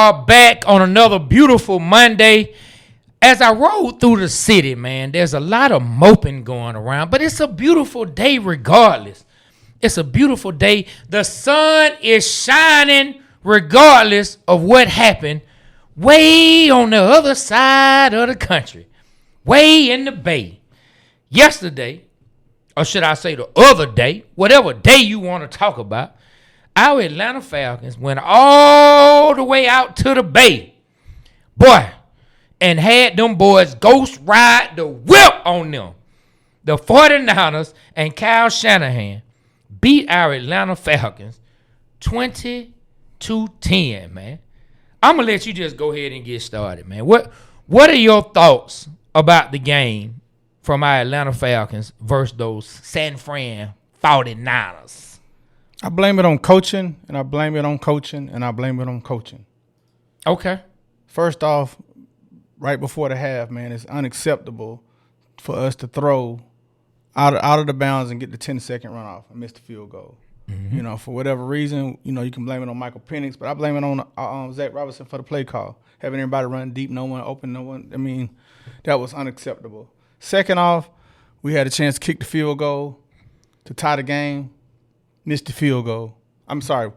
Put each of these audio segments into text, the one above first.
are back on another beautiful Monday. As I rode through the city, man, there's a lot of moping going around, but it's a beautiful day regardless. It's a beautiful day. The sun is shining regardless of what happened way on the other side of the country, way in the Bay. Yesterday, or should I say the other day, whatever day you want to talk about, our Atlanta Falcons went all the way out to the Bay, boy, and had them boys ghost ride the whip on them. The 49ers and Kyle Shanahan beat our Atlanta Falcons 20-10, man. I'm going to let you just go ahead and get started, man. What are your thoughts about the game from our Atlanta Falcons versus those San Fran 49ers? I blame it on coaching, and I blame it on coaching, and I blame it on coaching. Okay. First off, right before the half, man, it's unacceptable for us to throw out of the bounds and get the 10-second runoff and miss the field goal. Mm-hmm. You know, for whatever reason, you know, you can blame it on Michael Penix, but I blame it on Zach Robinson for the play call. Having everybody run deep, no one open, no one. I mean, that was unacceptable. Second off, we had a chance to kick the field goal to tie the game. Missed the field goal. I'm sorry.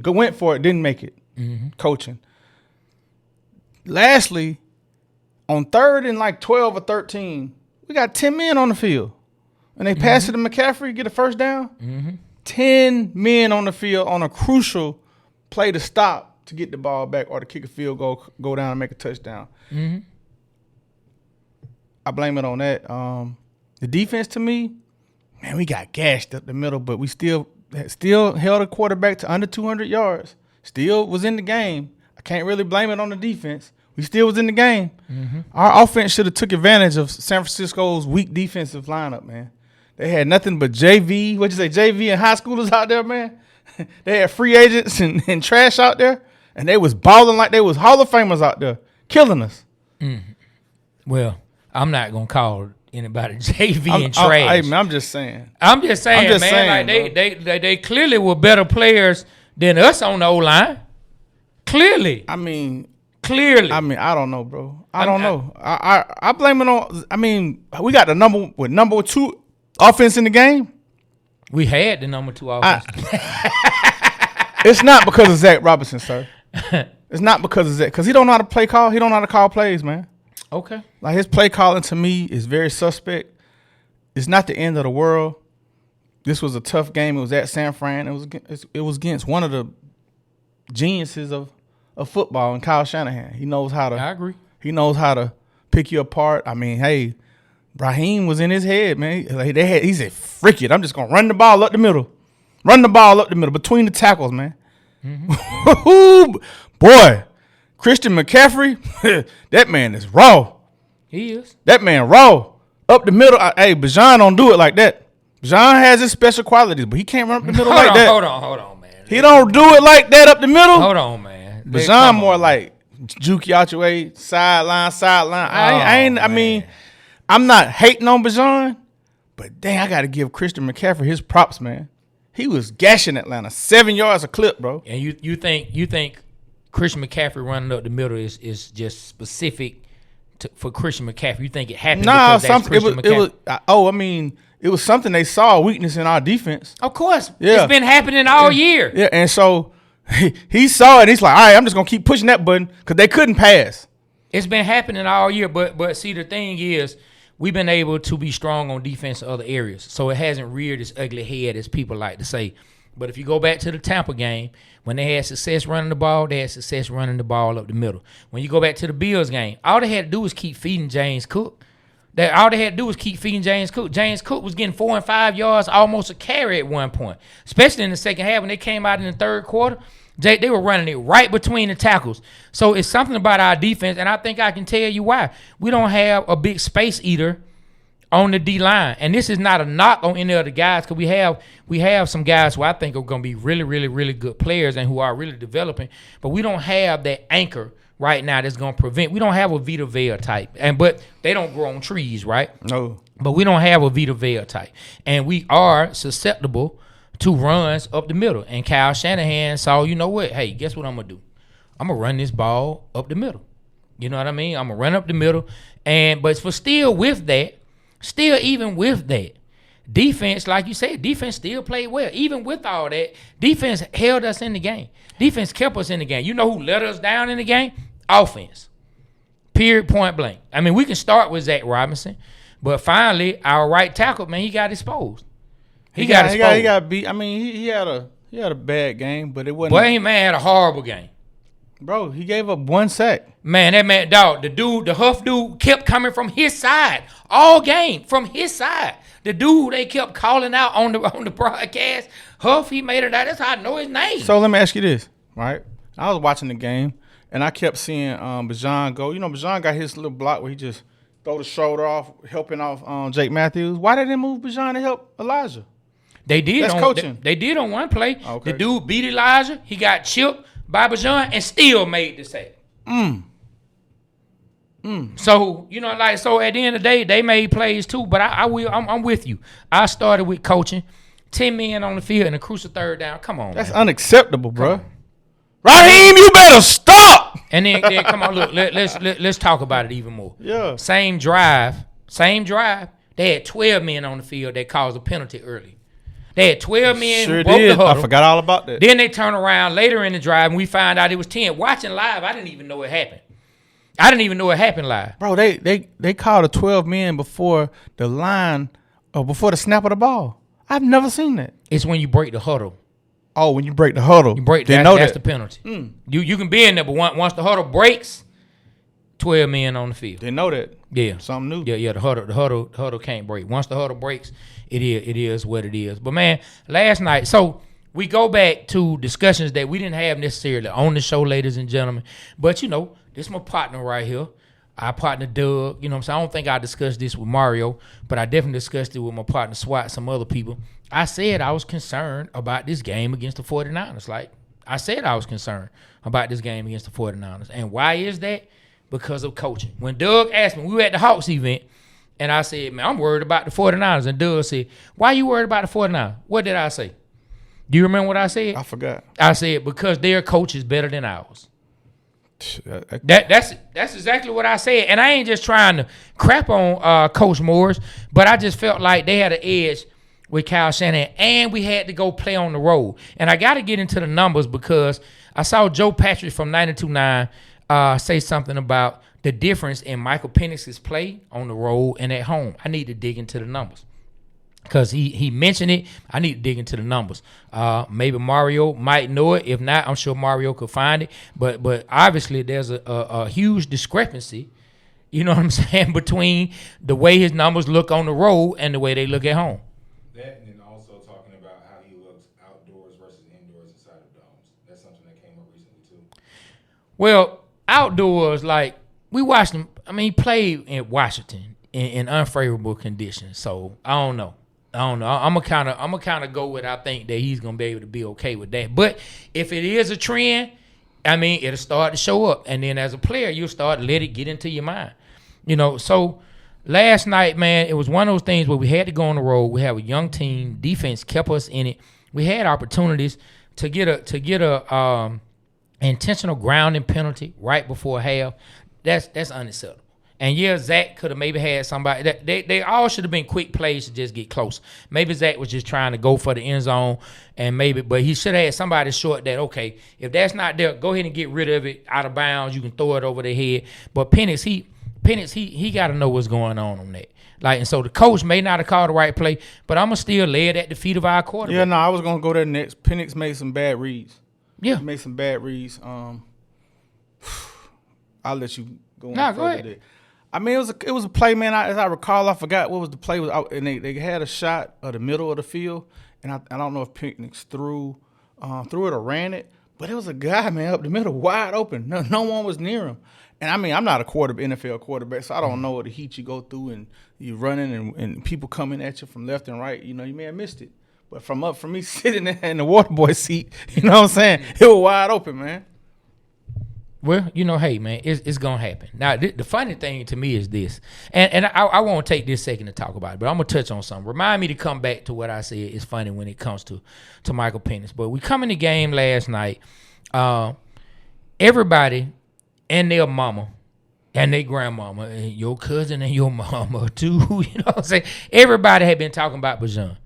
Went for it, didn't make it. Mm-hmm. Coaching. Lastly, on third and like 12 or 13, we got 10 men on the field. And they pass it to McCaffrey, get a first down. Mm-hmm. 10 men on the field on a crucial play to stop to get the ball back or to kick a field goal, go down and make a touchdown. Mm-hmm. I blame it on that. The defense, to me, man, we got gashed up the middle, but we still held a quarterback to under 200 yards. Still was in the game. I can't really blame it on the defense. We still was in the game. Mm-hmm. Our offense should have took advantage of San Francisco's weak defensive lineup, man. They had nothing but JV and high schoolers out there, man. They had free agents and trash out there, and they was balling like they was Hall of Famers out there, killing us. Mm-hmm. Well, I'm not going to call anybody JV and trash. I'm just saying. I'm just saying, man. Like they clearly were better players than us on the O-line. Clearly. I mean, I don't know, bro. I don't know. I blame it on. I mean, we got the number 2 offense in the game. We had the number 2 offense. It's not because of Zach Robinson, sir. It's not because of Zach, because he don't know how to play call. He don't know how to call plays, man. Okay. Like, his play calling to me is very suspect. It's not the end of the world. This was a tough game. It was at San Fran. It was against one of the geniuses of football, and Kyle Shanahan. He knows how to. I agree. He knows how to pick you apart. I mean, hey, Raheem was in his head, man. He said, "Frick it! I'm just gonna run the ball up the middle, between the tackles, man." Mm-hmm. Boy. Christian McCaffrey, that man is raw. He is. That man raw. Up the middle. Hey, Bijan don't do it like that. Bijan has his special qualities, but he can't run up the middle like that. Hold on, man. He don't do it like that up the middle. Hold on, man. Bijan more like juke you out your way, sideline. I mean, I'm not hating on Bijan, but dang, I got to give Christian McCaffrey his props, man. He was gashing Atlanta 7 yards a clip, bro. And you think Christian McCaffrey running up the middle is just specific for Christian McCaffrey? You think it happened because that's Christian McCaffrey? It was something they saw a weakness in our defense. Of course. Yeah. It's been happening all year. Yeah, and so he saw it, and he's like, all right, I'm just going to keep pushing that button because they couldn't pass. It's been happening all year, but see, the thing is, we've been able to be strong on defense in other areas, so it hasn't reared its ugly head, as people like to say. But if you go back to the Tampa game, when they had success running the ball, they had success running the ball up the middle. When you go back to the Bills game, all they had to do was keep feeding James Cook. James Cook was getting 4 and 5 yards, almost a carry at one point, especially in the second half when they came out in the third quarter. They were running it right between the tackles. So it's something about our defense, and I think I can tell you why. We don't have a big space eater on the D-line. And this is not a knock on any of the guys, because we have some guys who I think are going to be really, really, really good players and who are really developing. But we don't have that anchor right now that's going to prevent. We don't have a Vita Vea type. But they don't grow on trees, right? No. But we don't have a Vita Vea type. And we are susceptible to runs up the middle. And Kyle Shanahan saw, you know what? Hey, guess what I'm going to do? I'm gonna run this ball up the middle. You know what I mean? I'm gonna run up the middle, but even with that, defense, like you said, defense still played well. Even with all that, defense held us in the game. Defense kept us in the game. You know who let us down in the game? Offense. Period, point blank. I mean, we can start with Zach Robinson, but finally, our right tackle, man, he got exposed. He got beat. I mean, he had a bad game, but it wasn't. Boy, man had a horrible game. Bro, he gave up 1 sack. Man, that man, dog, the Huff dude kept coming from his side all game, from his side. The dude they kept calling out on the broadcast, Huff, he made it out. That's how I know his name. So let me ask you this, right? I was watching the game, and I kept seeing Bijan go. You know, Bijan got his little block where he just throw the shoulder off, helping off Jake Matthews. Why didn't they move Bijan to help Elijah? They did. That's coaching. They did on one play. Okay. The dude beat Elijah. He got chipped by Bijan and still made the sack. So, you know, like, so at the end of the day, they made plays too, but I'm with you. I started with coaching. 10 men on the field and a crucial third down. Come on, That's man. unacceptable, bro. Raheem, you better stop. And then come on, look, let's talk about it even more. Yeah. Same drive. They had 12 men on the field that caused a penalty early. They had 12 men Sure who broke did. the huddle. I forgot all about that. Then they turn around later in the drive and we find out it was 10. Watching live, I didn't even know it happened. Live. Bro, they called a 12 men before the line or before the snap of the ball. I've never seen that. It's when you break the huddle. Oh, when you break the huddle. That's the penalty. You can be in there, but once the huddle breaks, 12 men on the field. Didn't know that. Yeah. Something new. Yeah, the huddle can't break. Once the huddle breaks, it is what it is. But man, last night, so we go back to discussions that we didn't have necessarily on the show, ladies and gentlemen. But you know, this is my partner right here. Our partner Doug, you know what I'm saying? I don't think I discussed this with Mario, but I definitely discussed it with my partner Swat, some other people. I said I was concerned about this game against the 49ers. Like, I said I was concerned about this game against the 49ers. And why is that? Because of coaching. When Doug asked me, we were at the Hawks event, and I said, man, I'm worried about the 49ers. And Doug said, why you worried about the 49ers? What did I say? Do you remember what I said? I forgot. I said, because their coach is better than ours. That's exactly what I said. And I ain't just trying to crap on Coach Morris, but I just felt like they had an edge with Kyle Shanahan, and we had to go play on the road. And I got to get into the numbers because I saw Joe Patrick from 92.9 say something about the difference in Michael Penix's play on the road and at home. I need to dig into the numbers because he mentioned it. I need to dig into the numbers. Maybe Mario might know it. If not, I'm sure Mario could find it. But obviously there's a huge discrepancy, you know what I'm saying, between the way his numbers look on the road and the way they look at home. That and then also talking about how he looks outdoors versus indoors inside of domes. That's something that came up recently too. Well, outdoors, like we watched him. I mean, he played in Washington in unfavorable conditions. So I don't know. I'm gonna kind of go with. I think that he's gonna be able to be okay with that. But if it is a trend, I mean, it'll start to show up, and then as a player, you'll start to let it get into your mind. You know, so. Last night, man, it was one of those things where we had to go on the road. We have a young team. Defense kept us in it. We had opportunities to get a intentional grounding penalty right before half. That's unacceptable. And yeah, Zach could have maybe had somebody that they all should have been quick plays to just get close. Maybe Zach was just trying to go for the end zone, but he should have had somebody short that, okay, if that's not there, go ahead and get rid of it out of bounds. You can throw it over their head. But Penix, he got to know what's going on that. Like, and so the coach may not have called the right play, but I'm going to still lay it at the feet of our quarterback. Yeah, no, I was going to go there next. Penix made some bad reads. Yeah. He made some bad reads. I'll let you go on. Go ahead. There. I mean, it was a play, man. As I recall, I forgot what was the play. And they had a shot of the middle of the field, and I don't know if Penix threw it or ran it, but it was a guy, man, up the middle, wide open. No one was near him. And I mean, I'm not a NFL quarterback, so I don't know what the heat you go through and you running and people coming at you from left and right. You know, you may have missed it. But from me sitting there in the Waterboyz seat, you know what I'm saying? It was wide open, man. Well, you know, hey, man, it's going to happen. Now, the funny thing to me is this, and I won't take this second to talk about it, but I'm going to touch on something. Remind me to come back to what I said is funny when it comes to Michael Penix. But we come in the game last night. everybody and their mama and their grandmama and your cousin and your mama too, you know what I'm saying? Everybody had been talking about Bijan.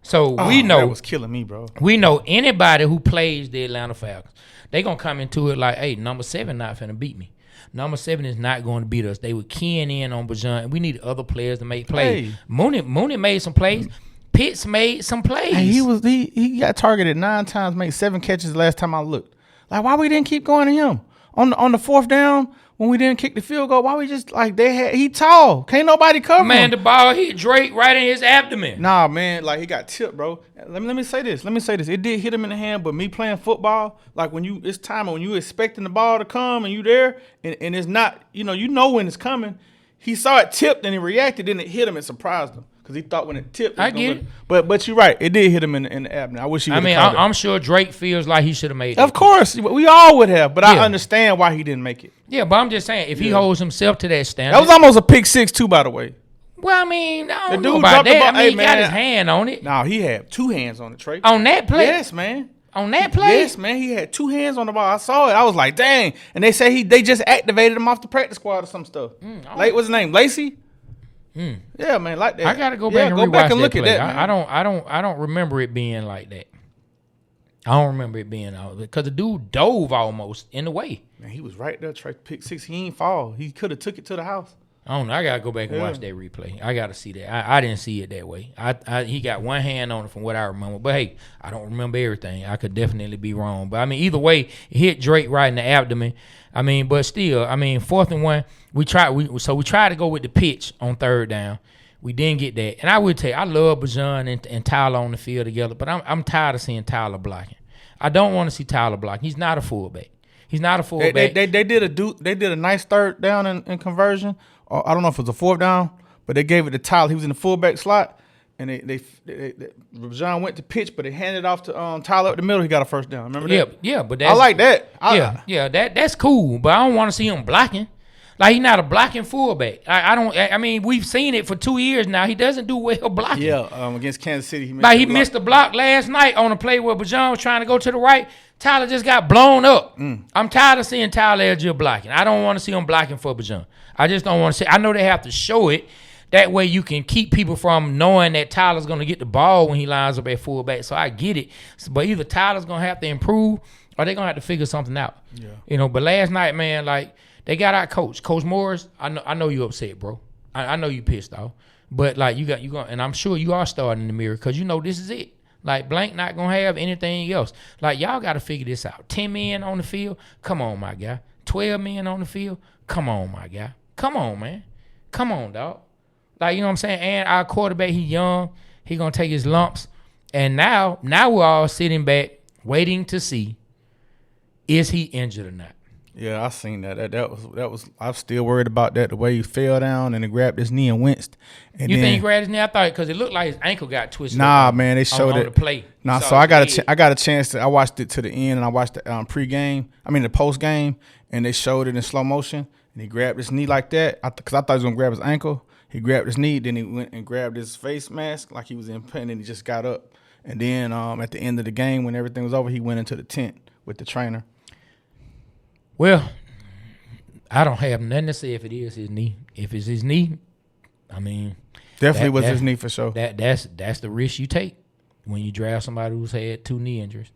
So we know that was killing me, bro. We know anybody who plays the Atlanta Falcons, they gonna come into it like, hey, number 7 not finna beat me. Number 7 is not going to beat us. They were keying in on Bijan, and we need other players to make plays. Hey. Mooney made some plays. Pitts made some plays. Hey, he got targeted 9 times, made 7 catches last time I looked. Like, why we didn't keep going to him on the 4th down when we didn't kick the field goal? Why we just like he tall? Can't nobody cover him. Man, the ball hit Drake right in his abdomen. Nah, man, like he got tipped, bro. Let me say this. It did hit him in the hand, but me playing football, like when it's time when you expecting the ball to come and you there and it's not, you know when it's coming. He saw it tipped and he reacted, and it hit him and surprised him. Because he thought when it tipped, I get it. But you're right. It did hit him in the abdomen. I wish he would have caught it. I'm sure Drake feels like he should have made it. Of course. We all would have. But I understand why he didn't make it. Yeah, but I'm just saying, if he holds himself to that standard. That was almost a pick 6 too, by the way. Well, I mean, I don't know about that. I mean, he got his hand on it. No, he had 2 hands on it, Trey. On that play? Yes, man. On that play? Yes, man. He had 2 hands on the ball. I saw it. I was like, dang. And they say they just activated him off the practice squad or some stuff. What's his name? Lacey? Yeah, man, like that. I gotta go back and rewatch look that play. at that. I don't remember it being like that. I don't remember it being out because the dude dove almost in the way. Man, he was right there. Pick 6. He ain't fall. He could have took it to the house. I don't know. I gotta go back and watch that replay. I gotta see that. I didn't see it that way. He got 1 hand on it from what I remember. But hey, I don't remember everything. I could definitely be wrong. But I mean, either way, it hit Drake right in the abdomen. I mean, but still, I mean, 4th and 1. We tried to go with the pitch on 3rd down. We didn't get that. And I would tell you, I love Bijan and Tyler on the field together, but I'm tired of seeing Tyler blocking. I don't want to see Tyler blocking. He's not a fullback. He's not a fullback. They did a nice 3rd down in conversion. I don't know if it was a 4th down, but they gave it to Tyler. He was in the fullback slot, and Bijan went to pitch, but they handed it off to Tyler up the middle. He got a 1st down. Remember that? Yeah, but I like that. That's cool. But I don't want to see him blocking. Like, he's not a blocking fullback. I mean, we've seen it for 2 years now. He doesn't do well blocking. Yeah, against Kansas City, he missed the block last night on a play where Bijan was trying to go to the right. Tyler just got blown up. I'm tired of seeing Tyler Algier blocking. I don't want to see him blocking for Bijan. I just don't want to see. I know they have to show it. That way you can keep people from knowing that Tyler's going to get the ball when he lines up at fullback. So I get it. But either Tyler's going to have to improve or they're going to have to figure something out. Yeah. But last night, man, like, they got our coach. Coach Morris, I know you upset, bro. I know you pissed off. But, like, and I'm sure you are starting in the mirror because you know this is it. Like, Blank not going to have anything else. Like, y'all got to figure this out. 10 men on the field? Come on, my guy. 12 men on the field? Come on, my guy. Come on, man. Come on, dog. Like, you know what I'm saying? And our quarterback, he young. He going to take his lumps. And now we're all sitting back waiting to see, is he injured or not? Yeah, I seen that. That was. I'm still worried about that. The way he fell down and he grabbed his knee and winced. And you think he grabbed his knee? I thought because it looked like his ankle got twisted. Nah, man, they showed on it. The play. Nah, so I got a chance to. I watched it to the end and I watched the pregame. I mean the post game, and they showed it in slow motion. And he grabbed his knee like that because I thought he was gonna grab his ankle. He grabbed his knee, then he went and grabbed his face mask like he was in pain, and he just got up. And then at the end of the game, when everything was over, he went into the tent with the trainer. Well, I don't have nothing to say if it is his knee. If it's his knee, I mean, definitely was his knee for sure. That's the risk you take when you draft somebody who's had 2 knee injuries.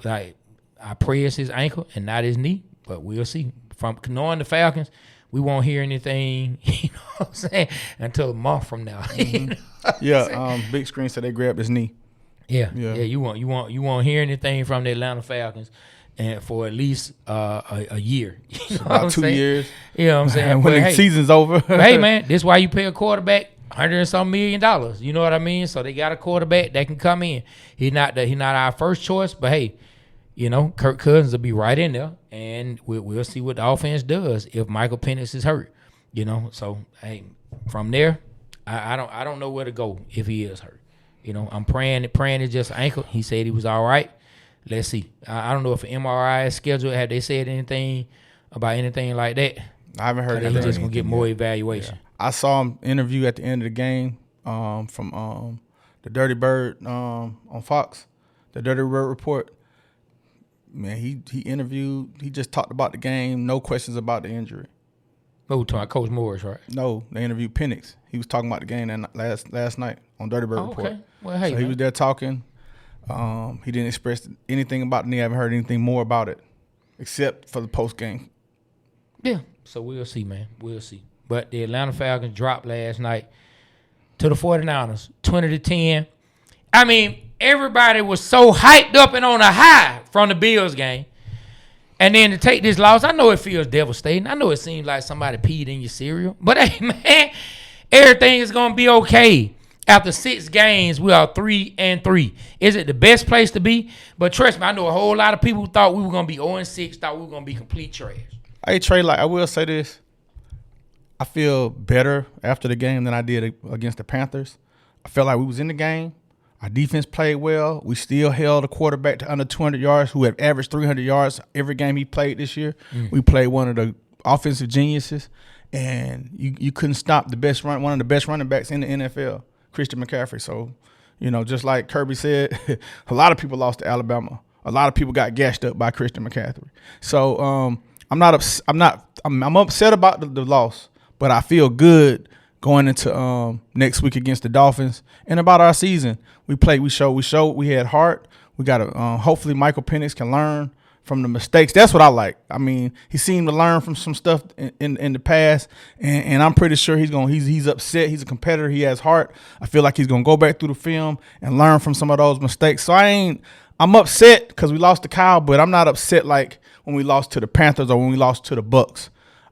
Like I pray it's his ankle and not his knee, but we'll see. From knowing the Falcons, we won't hear anything. You know what I'm saying? Until a month from now. Mm-hmm. Big screen said they grabbed his knee. Yeah. You won't hear anything from the Atlanta Falcons. And for at least a year. You know about 2 years. You know what I'm saying? When the season's over. Hey, man, this is why you pay a quarterback $100 and some million. You know what I mean? So they got a quarterback that can come in. He's not our first choice, but hey, Kirk Cousins will be right in there, and we'll see what the offense does if Michael Penix is hurt. So hey, from there, I don't know where to go if he is hurt. I'm praying it's just ankle. He said he was all right. Let's see. I don't know if an MRI is scheduled. Have they said anything about anything like that? I haven't heard. He's just gonna get more evaluation. Yeah. I saw him interview at the end of the game from the Dirty Bird on Fox, the Dirty Bird Report. man, he interviewed. He just talked about the game. No questions about the injury. Oh, talking about Coach Morris, right? No, they interviewed Penix. He was talking about the game last night on Dirty Bird Report. Okay. Well, hey, so he was there talking. He didn't express anything about the knee. I haven't heard anything more about it, except for the post game. Yeah. So we'll see, man. We'll see. But the Atlanta Falcons dropped last night to the 49ers, 20-10. I mean, everybody was so hyped up and on a high from the Bills game. And then to take this loss, I know it feels devastating. I know it seems like somebody peed in your cereal. But, hey, man, everything is going to be okay. After 6 games, we are 3-3. Is it the best place to be? But trust me, I know a whole lot of people who thought we were going to be 0-6, thought we were going to be complete trash. Hey, Trey, like I will say this. I feel better after the game than I did against the Panthers. I felt like we was in the game. Our defense played well. We still held a quarterback to under 200 yards who have averaged 300 yards every game he played this year. We played one of the offensive geniuses, and you couldn't stop one of the best running backs in the NFL, Christian McCaffrey. So, just like Kirby said, a lot of people lost to Alabama. A lot of people got gashed up by Christian McCaffrey. So I'm upset about the loss, but I feel good going into next week against the Dolphins and about our season. We showed we had heart. We got to hopefully Michael Penix can learn from the mistakes. That's what I like. I mean, he seemed to learn from some stuff in the past, and I'm pretty sure he's upset. He's a competitor. He has heart. I feel like he's gonna go back through the film and learn from some of those mistakes. So I'm upset because we lost to Kyle, but I'm not upset like when we lost to the Panthers or when we lost to the Bucks.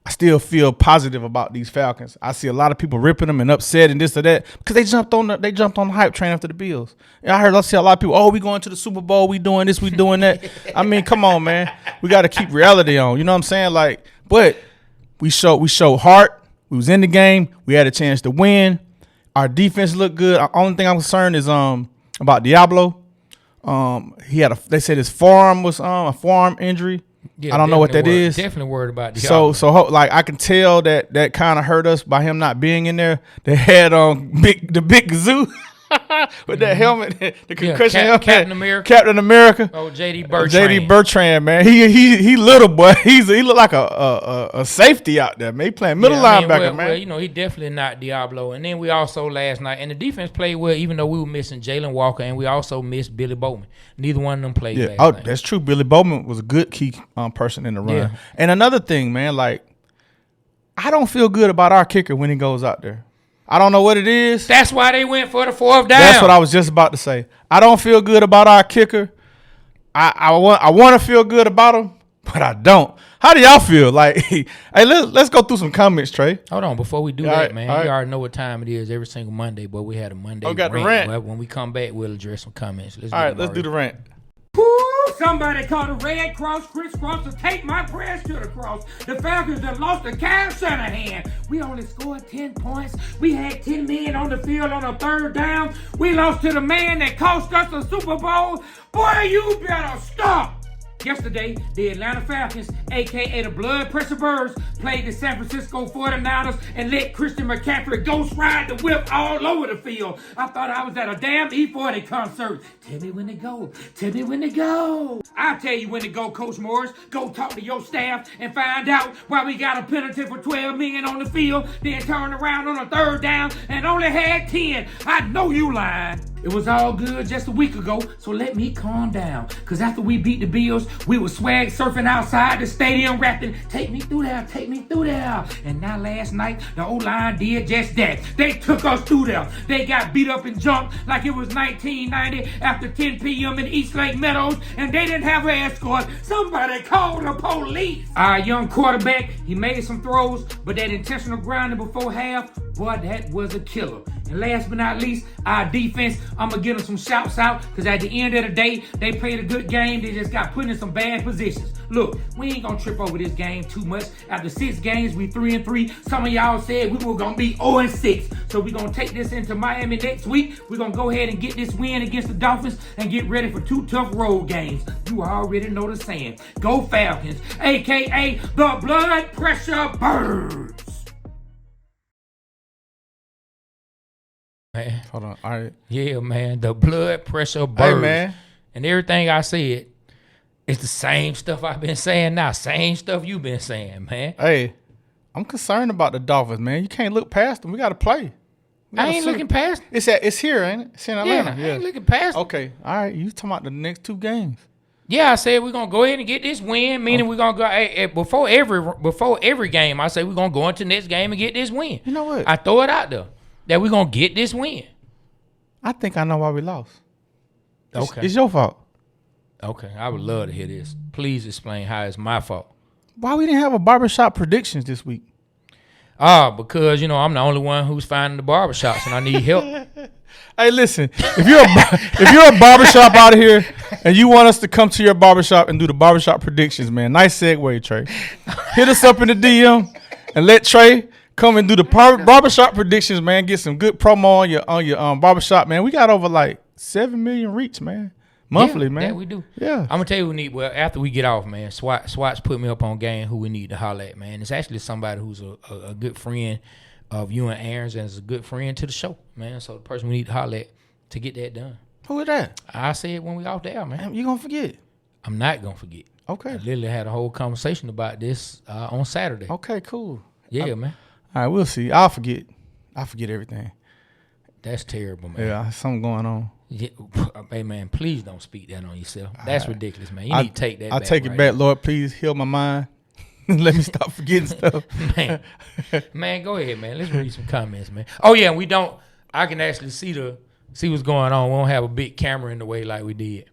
I still feel positive about these Falcons. I see a lot of people ripping them and upset and this or that because they jumped on the hype train after the Bills. And I see a lot of people, we going to the Super Bowl, we doing this, we doing that. I mean, come on, man. We got to keep reality on. You know what I'm saying? Like, but we showed heart. We was in the game. We had a chance to win. Our defense looked good. The only thing I'm concerned is about Diablo. They said his forearm was a forearm injury. Yeah, I don't know what that is. Definitely worried about Diablo. So like I can tell that kind of hurt us by him not being in there. They had the big kazoo with that helmet, the concussion helmet. Captain America. Oh, J.D. Bertrand. J.D. Bertrand, man. He little boy. He look like a safety out there, man. He playing middle linebacker, man. Well, he definitely not Diablo. And then we also last night, and the defense played well, even though we were missing Jalen Walker, and we also missed Billy Bowman. Neither one of them played last night. That's true. Billy Bowman was a good key person in the run. Yeah. And another thing, man, like I don't feel good about our kicker when he goes out there. I don't know what it is. That's why they went for the 4th down. That's what I was just about to say. I don't feel good about our kicker. I want to feel good about him, but I don't. How do y'all feel? Like, hey, let's go through some comments, Trey. Hold on, before we do that, man. You already know what time it is every single Monday, but we had a Monday got the rant. Well, when we come back, we'll address some comments. Let's do the rant. Somebody called the Red Cross, crisscross, to take my prayers to the cross. The Falcons have lost to Kyle Shanahan. We only scored 10 points. We had 10 men on the field on a 3rd down. We lost to the man that cost us a Super Bowl. Boy, you better stop. Yesterday, the Atlanta Falcons, a.k.a. the Blood Pressure Birds, played the San Francisco 49ers and let Christian McCaffrey ghost ride the whip all over the field. I thought I was at a damn E40 concert. Tell me when to go. Tell me when to go. I'll tell you when to go, Coach Morris. Go talk to your staff and find out why we got a penalty for 12 men on the field, then turn around on a 3rd down and only had 10. I know you lying. It was all good just a week ago, so let me calm down. Because after we beat the Bills, we were swag surfing outside the stadium rapping, take me through there, take me through there. And now last night, the O-line did just that. They took us through there. They got beat up and jumped like it was 1990 after 10 p.m. in East Lake Meadows, and they didn't have an escort. Somebody called the police. Our young quarterback, he made some throws, but that intentional grinding before half, boy, that was a killer. And last but not least, our defense, I'm going to give them some shouts out because at the end of the day, they played a good game. They just got put in some bad positions. Look, we ain't going to trip over this game too much. After 6 games, we 3-3. Some of y'all said we were going to be 0-6. So we're going to take this into Miami next week. We're going to go ahead and get this win against the Dolphins and get ready for 2 tough road games. You already know the saying. Go Falcons, a.k.a. the Blood Pressure Birds. Man. Hold on. All right. Yeah, man. The Blood Pressure Birds. Hey, man. And everything I said, It's the same stuff I've been saying now. Same stuff you've been saying, man. Hey, I'm concerned about the Dolphins, man. You can't look past them. We got to play. I ain't looking past them. It's here, ain't it? It's in Atlanta. Yeah, I ain't looking past them. Okay, all right. You talking about the next 2 games? Yeah, I said we're gonna go ahead and get this win. Meaning we're gonna go before every game. I say we're gonna go into the next game and get this win. You know what? I throw it out there that we're gonna get this win. I think I know why we lost. Okay, It's your fault. Okay, I would love to hear this. Please explain how it's my fault. Why we didn't have a barbershop predictions this week? Because I'm the only one who's finding the barbershops and I need help. Hey, listen, if you're a barbershop out of here and you want us to come to your barbershop and do the barbershop predictions, man, nice segue, Trey. Hit us up in the DM and let Trey come and do the barbershop predictions, man. Get some good promo on your barbershop, man. We got over like 7 million reach, man. Monthly, man. Yeah, we do. Yeah. I'm gonna tell you who we need. Well, after we get off, man, Swat's put me up on game who we need to holler at, man. It's actually somebody who's a good friend of you and Aaron's and is a good friend to the show, man. So the person we need to holler at to get that done. Who is that? I say it when we off the air, man. You gonna forget? I'm not gonna forget. Okay. I literally had a whole conversation about this on Saturday. Okay, cool. Yeah, man. All right, we'll see. I'll forget everything. That's terrible, man. Yeah, something going on. Yeah, hey, man, please don't speak that on yourself. That's ridiculous, man. You need to take that I'll back. take it back, Lord. Please heal my mind. Let me stop forgetting stuff. Man, go ahead, man. Let's read some comments, man. Oh, yeah, I can actually see what's going on. We don't have a big camera in the way like we did.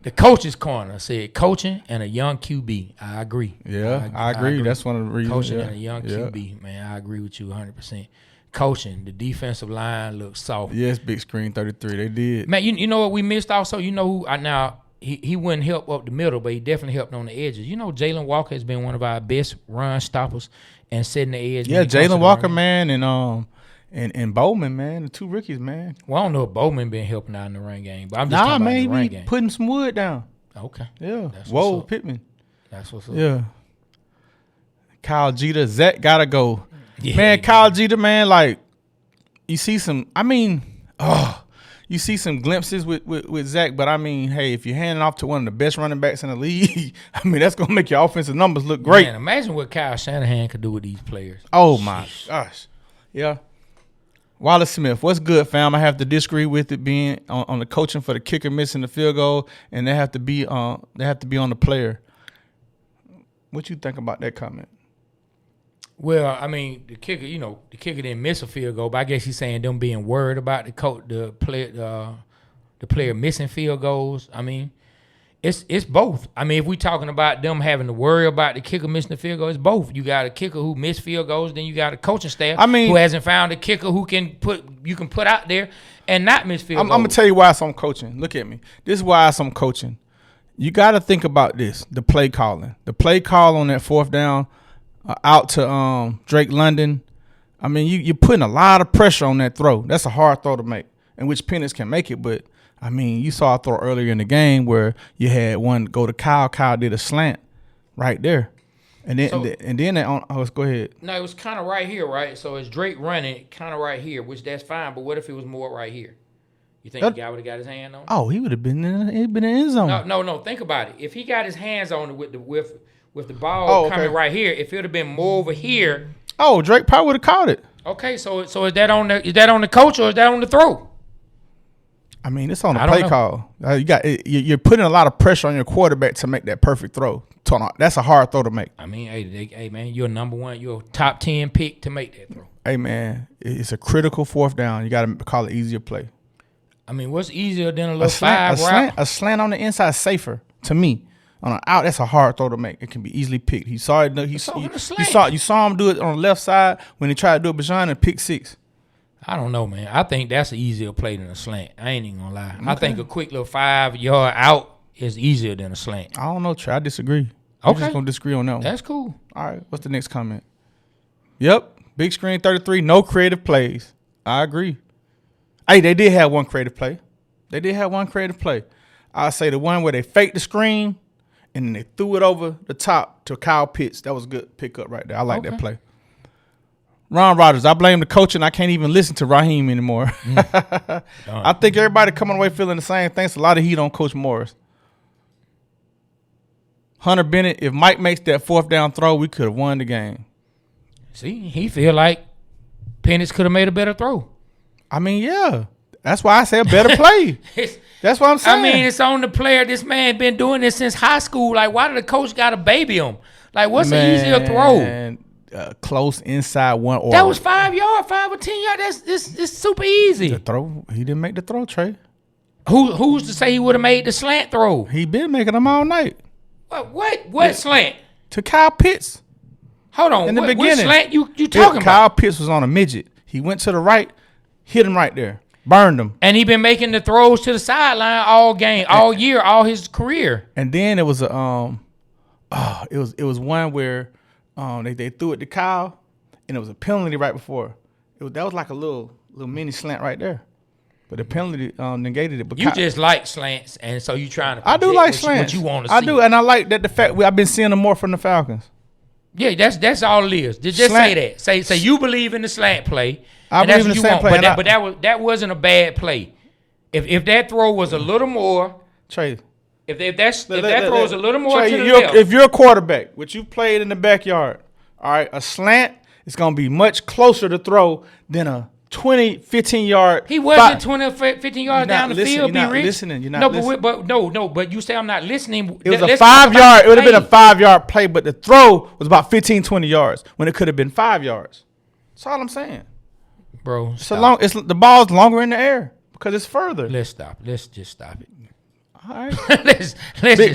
The coach's corner said coaching and a young QB. I agree. Yeah, I agree. That's one of the reasons. Coaching and a young QB, man. I agree with you 100%. Coaching, the defensive line looks soft. Yes, big screen 33. They did. Man, you know what we missed also? You know who? Now, he wouldn't help up the middle, but he definitely helped on the edges. You know, Jalen Walker has been one of our best run stoppers and setting the edge. Yeah, Jalen Walker, man, and Bowman, man, the 2 rookies, man. Well, I don't know if Bowman been helping out in the run game, but I'm just talking about man, the run he game. putting some wood down. Okay. Yeah. That's Whoa, what's up. Pittman. That's what's up. Yeah. Kyle Jeter, Zach gotta go. Yeah, Man, Kyle Jeter, man, like, you see some, you see some glimpses with Zach, but I mean, hey, if you're handing off to one of the best running backs in the league, I mean, that's going to make your offensive numbers look great. Man, imagine what Kyle Shanahan could do with these players. Oh, my gosh. Yeah. Wallace Smith, what's good, fam? I have to disagree with it being on the coaching for the kicker missing the field goal, and they have to be on the player. What you think about that comment? Well, I mean, the kicker didn't miss a field goal, but I guess he's saying them being worried about the player missing field goals. I mean, it's both. I mean, if we talking about them having to worry about the kicker missing the field goal, it's both. You got a kicker who missed field goals, then you got a coaching staff who hasn't found a kicker who you can put out there and not miss field goals. I'm gonna tell you why I'm coaching. Look at me. This is why I'm coaching. You got to think about this: the play calling, the play call on that 4th down. Out to Drake London. I mean, you're putting a lot of pressure on that throw. That's a hard throw to make, in which Penix can make it. But, I mean, you saw a throw earlier in the game where you had one go to Kyle. Kyle did a slant right there. And then go ahead. No, it was kind of right here, right? So it's Drake running kind of right here, which that's fine. But what if it was more right here? You think the guy would have got his hand on it? Oh, he would have been in the end zone. No. Think about it. If he got his hands on it with the ball coming right here, if it would have been more over here. Oh, Drake probably would have caught it. Okay, so is that on the coach or is that on the throw? I mean, it's on the play call. You're putting a lot of pressure on your quarterback to make that perfect throw. That's a hard throw to make. I mean, hey man, you're number 1, you're a top 10 pick to make that throw. Hey man, it's a critical 4th down. You got to call it easier play. I mean, what's easier than a little 5 route? A slant on the inside is safer to me. On an out, that's a hard throw to make. It can be easily picked. He saw it. You saw him do it on the left side when he tried to do it behind and pick 6. I don't know, man. I think that's an easier play than a slant. I ain't even gonna lie. Okay. I think a quick little 5-yard out is easier than a slant. I don't know, Trey. I disagree. I'm just gonna disagree on that one. That's cool. All right. What's the next comment? Yep. Big screen 33. No creative plays. I agree. Hey, they did have one creative play. I'll say the one where they faked the screen and then they threw it over the top to Kyle Pitts. That was a good pickup right there. I like that play. Ron Rodgers, I blame the coach, and I can't even listen to Raheem anymore. I think everybody coming away feeling the same. Thanks a lot of heat on Coach Morris. Hunter Bennett, if Mike makes that fourth down throw, we could have won the game. See, he feel like Penix could have made a better throw. I mean, yeah. That's why I say a better play. That's what I'm saying. I mean, it's on the player. This man been doing this since high school. Like, why did the coach got to baby him? Like, what's an easier throw? Close inside one or that was 5 yards, 5 or 10 yards. It's super easy. The throw, he didn't make the throw, Trey. Who's to say he would have made the slant throw? He been making them all night. What slant? To Kyle Pitts. Hold on. In the beginning. What slant you talking about? Kyle Pitts was on a midget. He went to the right, hit him right there, burned him. And he been making the throws to the sideline all game, all year, all his career. And then it was a it was one where they threw it to Kyle, and it was a penalty right before. That was like a little mini slant right there. But the penalty negated it. But you just like slants, and so you trying to. I do like slants. What you want to see? I do, and I like that the fact I've been seeing them more from the Falcons. Yeah, that's all it is. Just say that. Say you believe in the slant play. I believe in the slant play. But that wasn't a bad play. If that throw was a little more, Trey. If that throw was a little more Trey, to the left. If you're a quarterback, which you played in the backyard, all right, a slant is going to be much closer to throw than a 20, 15-yard. He wasn't 20 or 15 yards down the field. You're not Rich. listening. You're not listening. But you say I'm not listening. It was a 5 yard. It would have been a 5 yard play, but the throw was about 15, 20 yards when it could have been 5 yards. That's all I'm saying. Bro, the ball's longer in the air because it's further. Let's stop. Let's just stop it. All right. let's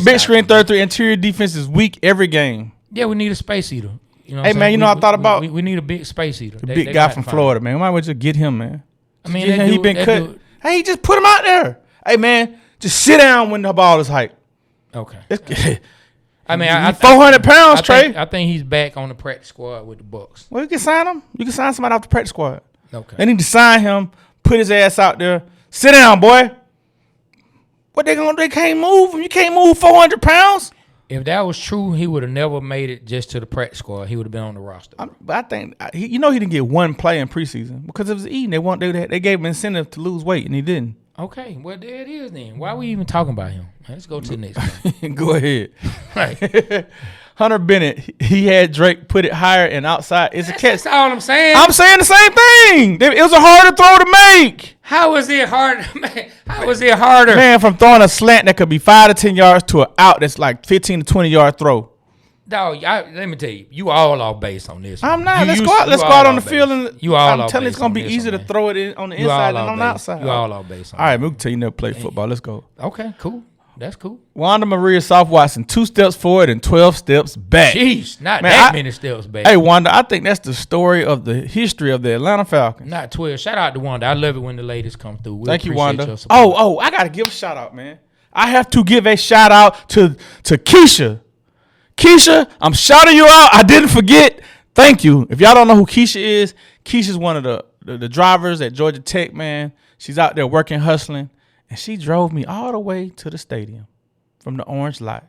big screen 33 interior defense is weak every game. Yeah, we need a space eater. You know hey man, I thought about we need a big space eater. The big guy from Florida, man. We might well just get him, man. I mean, he been cut. Hey, just put him out there. Hey man, just sit down when the ball is hyped. Okay. I mean, 400 pounds, Trey. I think he's back on the practice squad with the Bucks. Well, you can sign him. You can sign somebody off the practice squad. Okay. They need to sign him. Put his ass out there. Sit down, boy. What they gonna do? They can't move him. You can't move 400 pounds. If that was true, he would have never made it just to the practice squad. He would have been on the roster. But I think he didn't get one play in preseason because it was eating. They gave him incentive to lose weight and he didn't. Okay, well there it is then. Why are we even talking about him? Let's go to the next one. Go ahead. Right. Hunter Bennett, he had Drake put it higher and outside. It's a catch. That's all I'm saying. I'm saying the same thing. It was a harder throw to make. How is it hard? How is it harder? Man, from throwing a slant that could be 5 to 10 yards to an out that's like 15 to 20 yard throw. Dog, let me tell you all off base on this. I'm not. Let's go out on the field and you all I'm telling you, it's gonna be easier to throw it in on the inside than on the outside. You all off base. All right, we can tell you never played football. Let's go. Okay, cool. That's cool. Wanda Maria South Watson, 2 steps forward and 12 steps back. Jeez, not that many steps back. Hey, Wanda, I think that's the story of the history of the Atlanta Falcons. Not 12. Shout out to Wanda. I love it when the ladies come through. Thank you, Wanda. Oh, I got to give a shout out, man. I have to give a shout out to Keisha. Keisha, I'm shouting you out. I didn't forget. Thank you. If y'all don't know who Keisha is, Keisha's one of the drivers at Georgia Tech, man. She's out there working, hustling. And she drove me all the way to the stadium from the orange lot.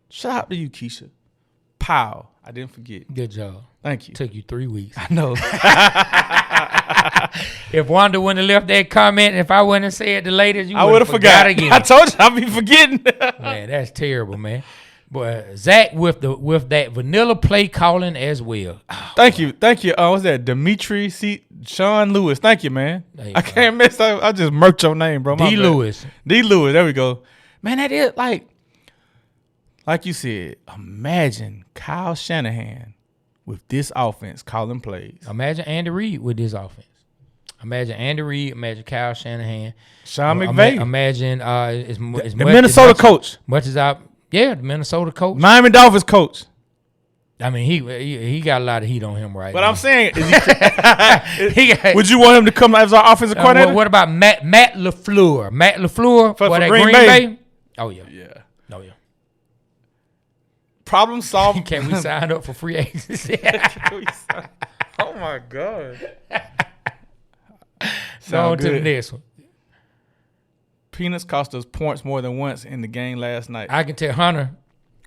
Shout out to you, Keisha. Pow. I didn't forget. Good job. Thank you. Took you 3 weeks. I know. If Wanda wouldn't have left that comment, if I wouldn't have said the latest, you I would have forgot again. I told you I'd be forgetting. Man, that's terrible, man. But Zach with that vanilla play calling as well. Oh, Thank you. What's that? Dimitri Sean Lewis. Thank you, man. I can't mess up. I just murked your name, bro. D. Lewis. There we go. Man, that is like you said, imagine Kyle Shanahan with this offense calling plays. Imagine Andy Reid with this offense. Imagine Andy Reid. Imagine Kyle Shanahan. Sean McVay. Imagine the Minnesota coach. The Minnesota coach. Miami Dolphins coach. I mean, he got a lot of heat on him right now. But I'm saying, would you want him to come as our offensive coordinator? What about Matt LaFleur? Matt LaFleur for Green Bay? Oh, yeah. Yeah. Oh, yeah. Problem solved. Can we sign up for free agency? Oh, my God. On to the next one. Peanuts cost us points more than once in the game last night. I can tell Hunter,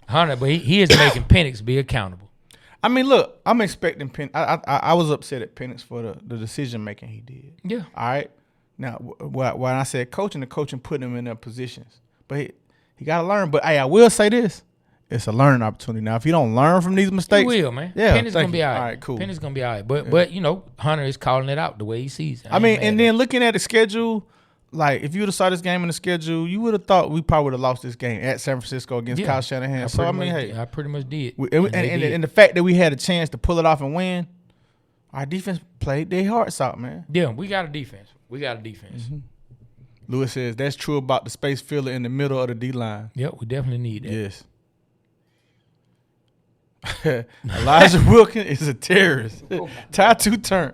but he is making Penix be accountable. I mean, look, I'm expecting Penix. I was upset at Penix for the decision making he did. Yeah. All right. Now, when I said coaching, the coaching put him in their positions, but he got to learn. But hey, I will say this: it's a learning opportunity. Now, if you don't learn from these mistakes, he will, man. Yeah, Penny's gonna be all right. All right, cool. Penny's gonna be all right. But you know, Hunter is calling it out the way he sees it. I mean, and then looking at the schedule, like if you would have saw this game in the schedule, you would have thought we probably would have lost this game at San Francisco against Kyle Shanahan. So I mean, hey, I pretty much did. And the fact that we had a chance to pull it off and win, our defense played their hearts out, man. Yeah, we got a defense. Mm-hmm. Lewis says that's true about the space filler in the middle of the D line. Yep, we definitely need that. Yes. Elijah Wilkins is a terrorist. Tattoo turn.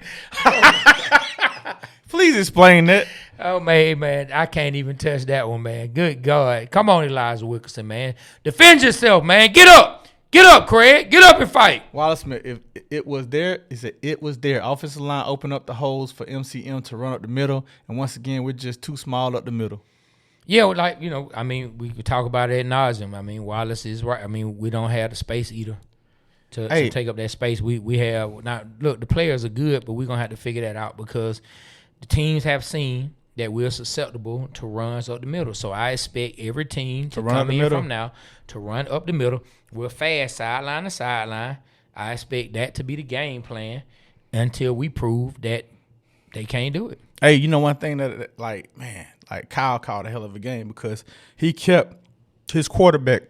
Please explain that. Oh, man, I can't even touch that one, man. Good God. Come on, Elijah Wilkinson, man. Defend yourself, man. Get up. Get up, Craig. Get up and fight. Wallace Smith, if it was there, he said it was there. Offensive line opened up the holes for MCM to run up the middle. And once again, we're just too small up the middle. Yeah, like, you know, I mean, we could talk about it ad nauseum. I mean, Wallace is right. I mean, we don't have the space either to take up that space. We have not. Look, the players are good, but we're going to have to figure that out because the teams have seen that we're susceptible to runs up the middle. So I expect every team to come in from now to run up the middle. We're fast sideline to sideline. I expect that to be the game plan until we prove that they can't do it. Hey, you know one thing that Kyle called a hell of a game because he kept his quarterback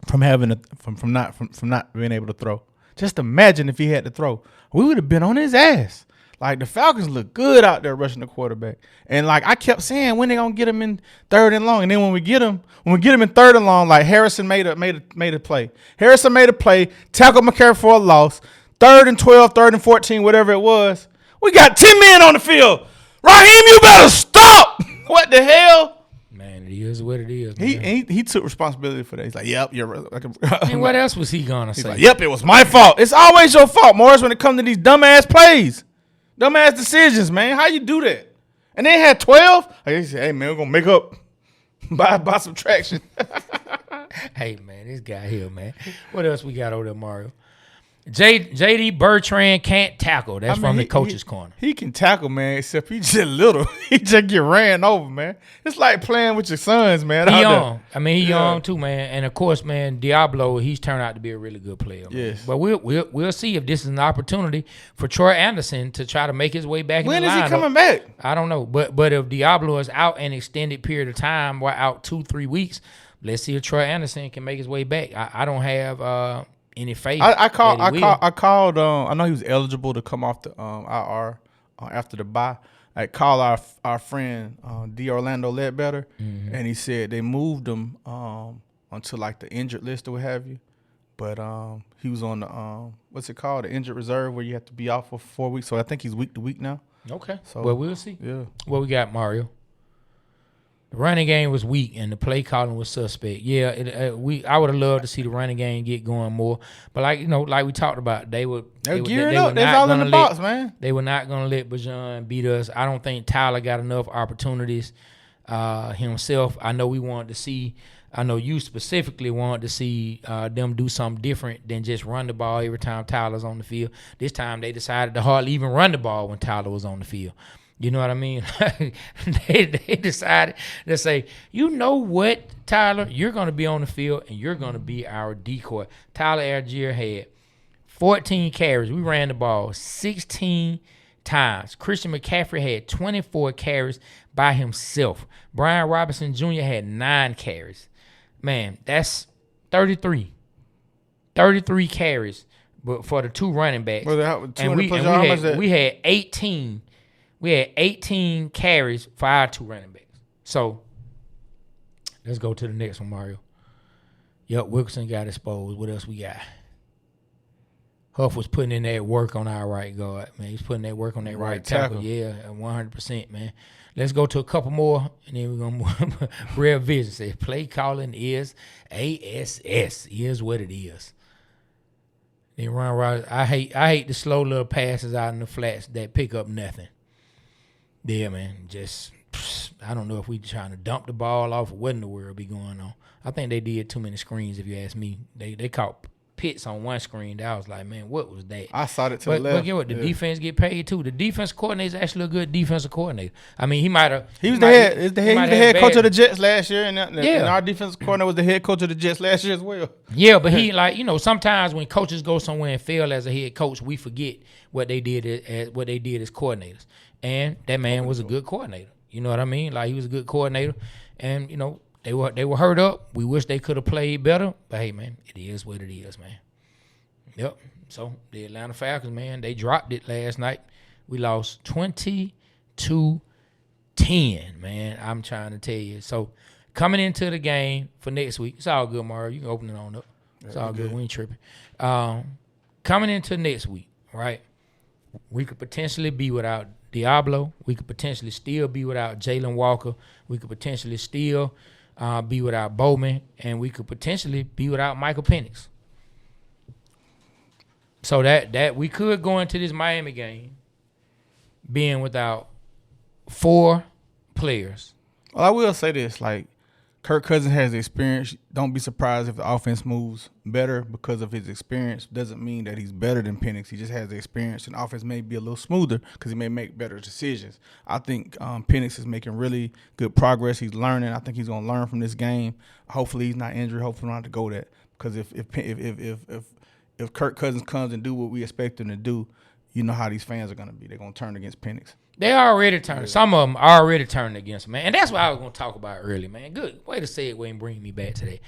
from not being able to throw. Just imagine if he had to throw, we would have been on his ass. Like the Falcons look good out there rushing the quarterback, and like I kept saying, when they gonna get him in 3rd and long? And then when we get him in 3rd and long, like Harrison made a play. Harrison made a play, tackled McCarry for a loss. 3rd and 12, 3rd and 14, whatever it was. We got 10 men on the field. Raheem, you better stop. What the hell? Man, it is what it is. He took responsibility for that. He's like, yep, you're right. And what else was he gonna say? Like, yep, it was my fault. It's always your fault, Morris, when it comes to these dumbass plays. Dumbass decisions, man. How you do that? And they had 12. He said, hey, man, we're going to make up by subtraction. Hey, man, this guy here, man. What else we got over there, Mario? J.D. Bertrand can't tackle. That's from the coach's corner. He can tackle, man, except he just little. He just get ran over, man. It's like playing with your sons, man. He young. I mean, he young too, man. And, of course, man, Diablo, he's turned out to be a really good player. Man. Yes. But we'll see if this is an opportunity for Troy Anderson to try to make his way back in the lineup. When is he coming back? I don't know. But if Diablo is out an extended period of time, we're out 2-3 weeks, let's see if Troy Anderson can make his way back. I don't have any faith. I called. I know he was eligible to come off the IR after the bye. I called our friend D. Orlando Ledbetter, and he said they moved him onto like the injured list or what have you. But he was on the what's it called, the injured reserve, where you have to be out for 4 weeks. So I think he's week to week now. Okay. So well, we'll see. Yeah. What we got, Mario? The running game was weak and the play calling was suspect. Yeah, I would have loved to see the running game get going more, but like we talked about, they were gearing up. They're all in the box, man. They were not going to let Bajan beat us. I don't think Tyler got enough opportunities himself. I know you specifically wanted to see them do something different than just run the ball every time Tyler's on the field. This time they decided to hardly even run the ball when Tyler was on the field. You know what I mean? they decided to say, you know what, Tyler, you're going to be on the field and you're going to be our decoy. Tyler Algier had 14 carries. We ran the ball 16 times. Christian McCaffrey had 24 carries by himself. Brian Robinson Jr. had 9 carries. Man, that's 33. 33 carries but for the 2 running backs. We had 18. We had 18 carries for our 2 running backs. So let's go to the next one, Mario. Yep, Wilkerson got exposed. What else we got? Huff was putting in that work on our right guard, man. He's putting that work on that right tackle. Yeah, 100%, man. Let's go to a couple more, and then we're going to Real Vision says play calling is ASS. Is what it is. Then Ron Rodgers, I hate the slow little passes out in the flats that pick up nothing. Yeah, man, I don't know if we trying to dump the ball off or what in the world be going on. I think they did too many screens, if you ask me. They caught Pitts on one screen. That I was like, man, what was that? I saw it to the left. But get what? The defense get paid too. The defense coordinator is actually a good defensive coordinator. I mean, he might have. He was the head coach of the Jets last year, and our defensive coordinator was the head coach of the Jets last year as well. Yeah, but he sometimes when coaches go somewhere and fail as a head coach, we forget what they did as coordinators. And that man was a good coordinator. You know what I mean? Like, he was a good coordinator, and they were hurt up. We wish they could have played better, but hey, man, it is what it is, man. Yep. So the Atlanta Falcons, man, they dropped it last night. We lost 20-10, man. I'm trying to tell you. So coming into the game for next week, it's all good, Mario. You can open it on up. It's all good. We ain't tripping. Coming into next week, right? We could potentially be without Diablo. We could potentially still be without Jalen Walker. We could potentially still be without Bowman, and we could potentially be without Michael Penix. So that we could go into this Miami game being without 4 players. Well, I will say this, like, Kirk Cousins has the experience. Don't be surprised if the offense moves better because of his experience. Doesn't mean that he's better than Penix. He just has the experience, and the offense may be a little smoother because he may make better decisions. I think Penix is making really good progress. He's learning. I think he's going to learn from this game. Hopefully he's not injured. Hopefully we don't have to go that, because if Kirk Cousins comes and do what we expect him to do, you know how these fans are going to be. They're going to turn against Penix. They already turned. Yeah. Some of them already turned against him, man. And that's what I was going to talk about earlier, man. Good way to segue and bring me back to that.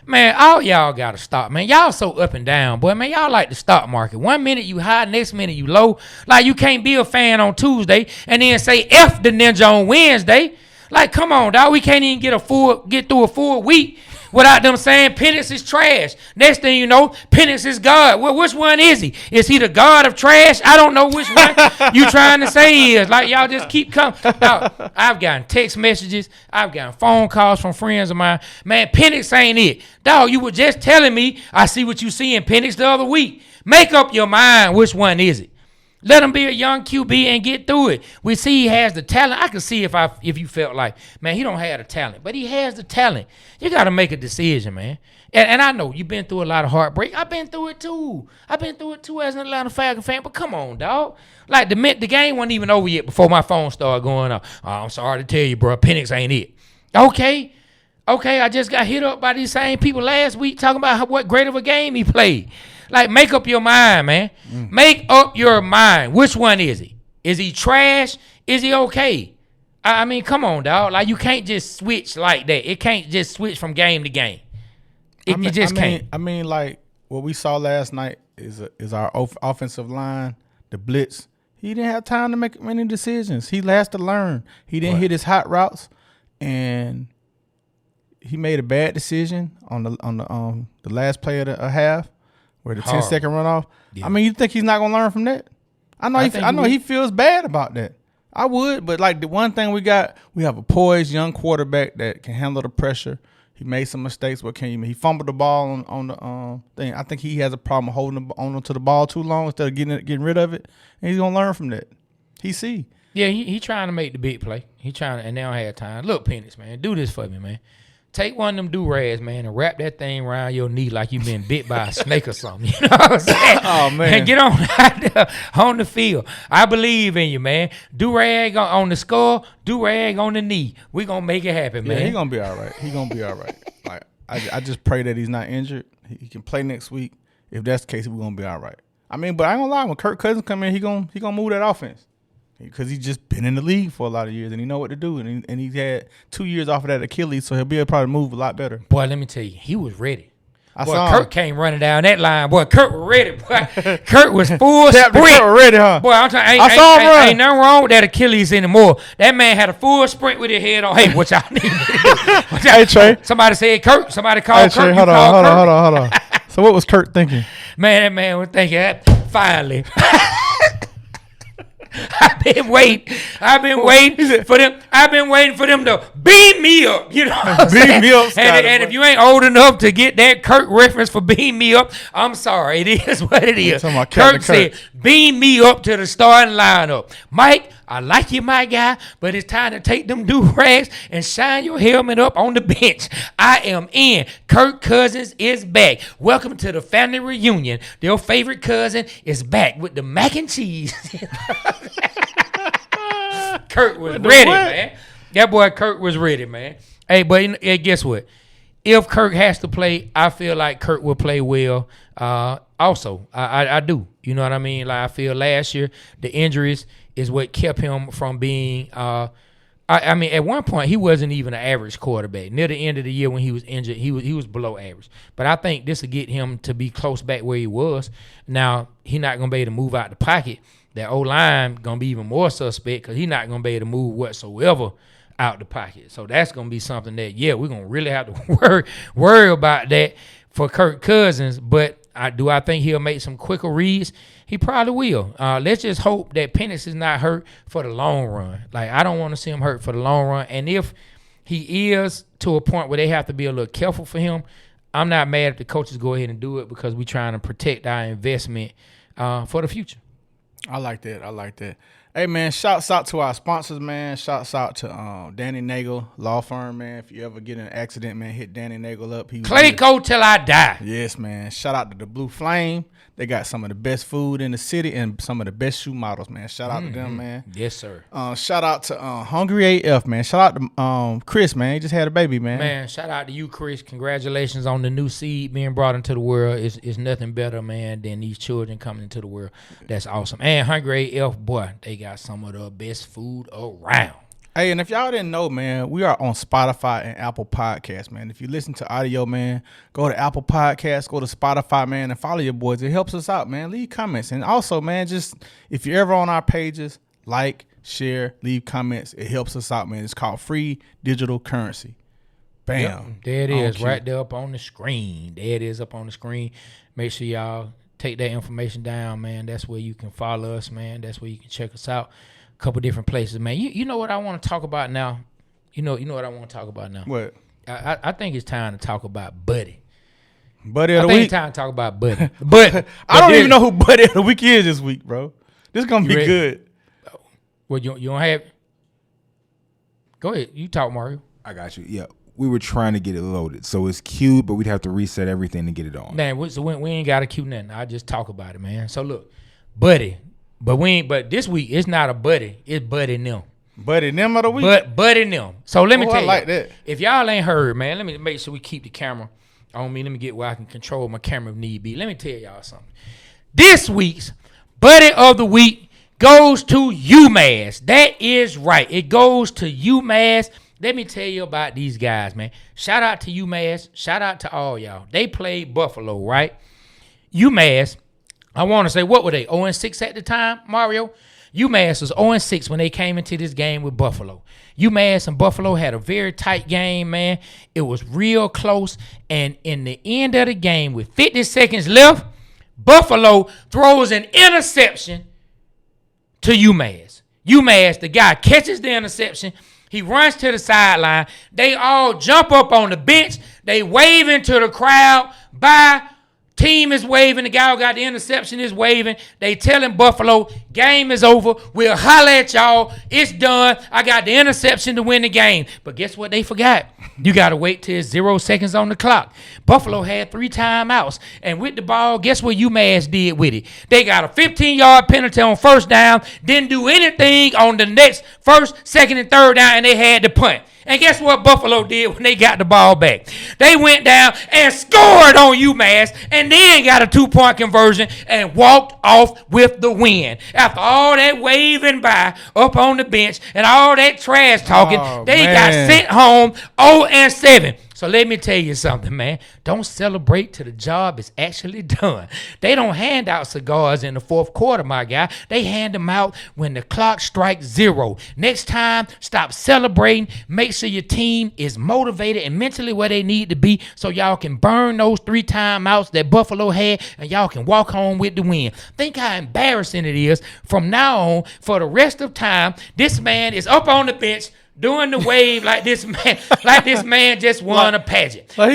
Man, all y'all got to stop, man. Y'all so up and down, boy. Man, y'all like the stock market. 1 minute you high, next minute you low. Like, you can't be a fan on Tuesday and then say F the Ninja on Wednesday. Like, come on, dog. We can't even get through a full week without them saying Penix is trash. Next thing you know, Penix is God. Well, which one is he? Is he the God of trash? I don't know which one you trying to say he is. Like, y'all just keep coming. Now, I've gotten text messages. I've gotten phone calls from friends of mine. Man, Penix ain't it. Dog, you were just telling me I see what you see in Penix the other week. Make up your mind which one is it. Let him be a young QB and get through it. We see he has the talent. I could see if you felt like, man, he don't have the talent, but he has the talent. You got to make a decision, man. And I know you've been through a lot of heartbreak. I've been through it too. As an Atlanta Falcons fan. But come on, dog. Like, the game wasn't even over yet before my phone started going off. Oh, I'm sorry to tell you, bro. Penix ain't it. Okay, I just got hit up by these same people last week talking about what great of a game he played. Like, make up your mind, man. Make up your mind. Which one is he? Is he trash? Is he okay? I mean, come on, dog. Like, you can't just switch like that. It can't just switch from game to game. You just can't. I mean, like, what we saw last night is our offensive line, the blitz. He didn't have time to make many decisions. He has to learn. He didn't hit his hot routes, and he made a bad decision on the last play of the half, where the 10-second runoff. Yeah. I mean, you think he's not gonna learn from that? I know he feels bad about that. I would, but like, the one thing we have a poised young quarterback that can handle the pressure. He made some mistakes. What can you mean? He fumbled the ball on the thing. I think he has a problem holding on to the ball too long instead of getting rid of it. And he's gonna learn from that. He see. Yeah, he trying to make the big play. And they don't have time. Look, Penix, man, do this for me, man. Take one of them do-rags, man, and wrap that thing around your knee like you've been bit by a snake or something. You know what I'm saying? Oh, man. And get on out there on the field. I believe in you, man. Do-rag on the skull, do-rag on the knee. We're going to make it happen, man. Yeah, he's going to be all right. Like, I just pray that he's not injured. He can play next week. If that's the case, we're going to be all right. I mean, but I ain't going to lie. When Kirk Cousins come in, he gonna move that offense. Because he's just been in the league for a lot of years, and he know what to do. And he's had 2 years off of that Achilles, so he'll be able to probably move a lot better. Boy, let me tell you, he was ready. Kirk came running down that line. Boy, Kirk was ready. Boy, Kirk was full sprint. Kirk was ready, huh? Boy, I'm telling you, ain't nothing wrong with that Achilles anymore. That man had a full sprint with his head on. Hey, what y'all need? Hey, Trey. Somebody said Kirk. Somebody called Kirk. Trey, hold on. So what was Kirk thinking? Man, that man was thinking, finally. been waiting. I've been waiting for them. I've been waiting for them to beam me up. You know what I'm saying? Me up, and if you ain't old enough to get that Kirk reference for beam me up, I'm sorry. It is what it is. Kirk said, beam me up to the starting lineup. Mike, I like you, my guy, but it's time to take them do-rags and shine your helmet up on the bench. I am in. Kirk Cousins is back. Welcome to the family reunion. Your favorite cousin is back with the mac and cheese. Kirk was ready, man. That boy Kirk was ready, man. Hey, but guess what? If Kirk has to play, I feel like Kirk will play well. Also, I do. You know what I mean? Like, I feel last year, the injuries is what kept him from being I mean, at one point he wasn't even an average quarterback. Near the end of the year when he was injured, he was below average. But I think this will get him to be close back where he was. Now, he's not going to be able to move out the pocket. That O-line going to be even more suspect because he's not going to be able to move whatsoever out the pocket. So that's going to be something that, we're going to really have to worry about that for Kirk Cousins. But do I think he'll make some quicker reads? He probably will. Let's just hope that Penix is not hurt for the long run. Like, I don't want to see him hurt for the long run. And if he is to a point where they have to be a little careful for him, I'm not mad if the coaches go ahead and do it because we're trying to protect our investment for the future. I like that. Hey, man, shouts out to our sponsors, man. Shouts out to Danny Nagel Law Firm, man. If you ever get in an accident, man, hit Danny Nagel up. Clayco till I die. Yes, man. Shout out to the Blue Flame. They got some of the best food in the city and some of the best shoe models, man. Shout out to them, man. Yes, sir. Shout out to Hungry AF, man. Shout out to Chris, man. He just had a baby, man. Man, shout out to you, Chris. Congratulations on the new seed being brought into the world. It's nothing better, man, than these children coming into the world. That's awesome. And Hungry AF, boy, they got some of the best food around. Hey, and if y'all didn't know, man, we are on Spotify and Apple Podcasts, man. If you listen to audio, man, go to Apple Podcasts, go to Spotify, man, and follow your boys. It helps us out, man. Leave comments. And also, man, just if you're ever on our pages, like, share, leave comments. It helps us out, man. It's called Free Digital Currency. Bam. Yep, there it is, right there up on the screen. There it is up on the screen. Make sure y'all take that information down, man. That's where you can follow us, man. That's where you can check us out. Couple different places, man. You know what I want to talk about now? You know what I want to talk about now? What? I think it's time to talk about Buddy. Buddy of the week? I think week? it's time to talk about Buddy. But I don't even know who Buddy of the week is this week, bro. This is going to be good. Well, you don't have... Go ahead. You talk, Mario. I got you. Yeah. We were trying to get it loaded. So it's queued, but we'd have to reset everything to get it on. Man, so we ain't got to queue nothing. I just talk about it, man. So look, Buddy... But this week it's not a Buddy, it's Buddy and them. Buddy and them of the week? Buddy and them. So let me tell you. I like that. If y'all ain't heard, man, let me make sure we keep the camera on me. Let me get where I can control my camera if need be. Let me tell y'all something. This week's Buddy of the Week goes to UMass. That is right. It goes to UMass. Let me tell you about these guys, man. Shout out to UMass. Shout out to all y'all. They played Buffalo, right? UMass. I want to say, what were they, 0-6 at the time, Mario? UMass was 0-6 when they came into this game with Buffalo. UMass and Buffalo had a very tight game, man. It was real close. And in the end of the game, with 50 seconds left, Buffalo throws an interception to UMass. UMass, the guy catches the interception. He runs to the sideline. They all jump up on the bench. They wave into the crowd. Bye. Team is waving. The guy who got the interception is waving. They telling Buffalo, game is over. We'll holler at y'all. It's done. I got the interception to win the game. But guess what they forgot? You got to wait till it's 0 seconds on the clock. Buffalo had 3 timeouts. And with the ball, guess what UMass did with it? They got a 15-yard penalty on first down. Didn't do anything on the next first, second, and third down, and they had to punt. And guess what Buffalo did when they got the ball back? They went down and scored on UMass and then got a 2-point conversion and walked off with the win. After all that waving by up on the bench and all that trash talking, they got sent home 0-7. So let me tell you something, man. Don't celebrate till the job is actually done. They don't hand out cigars in the fourth quarter, my guy. They hand them out when the clock strikes 0. Next time, stop celebrating. Make sure your team is motivated and mentally where they need to be so y'all can burn those 3 timeouts that Buffalo had and y'all can walk home with the win. Think how embarrassing it is from now on for the rest of time. This man is up on the bench doing the wave like this man just won a pageant. Like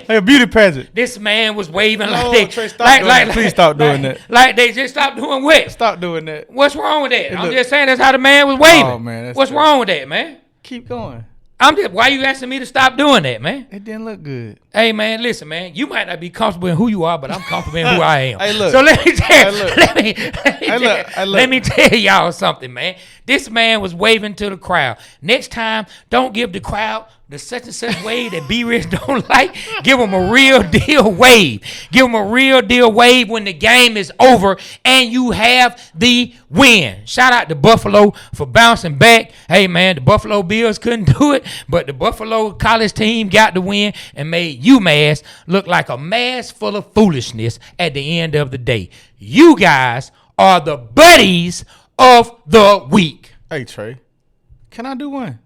a beauty pageant. This man was waving Trey, please stop doing that. Like they just stopped doing what? Stop doing that. What's wrong with that? I'm just saying that's how the man was waving. Oh, man, what's wrong with that, man? Keep going. Why you asking me to stop doing that, man? It didn't look good. Hey, man, listen, man. You might not be comfortable in who you are, but I'm comfortable in who I am. Hey, look. So let me tell y'all something, man. This man was waving to the crowd. Next time, don't give the crowd the such and such wave that B-Rich don't like. Give them a real deal wave. Give them a real deal wave when the game is over and you have the win. Shout out to Buffalo for bouncing back. Hey, man, the Buffalo Bills couldn't do it, but the Buffalo college team got the win and made UMass look like a mass full of foolishness at the end of the day. You guys are the buddies of the week. Hey, Trey, can I do one?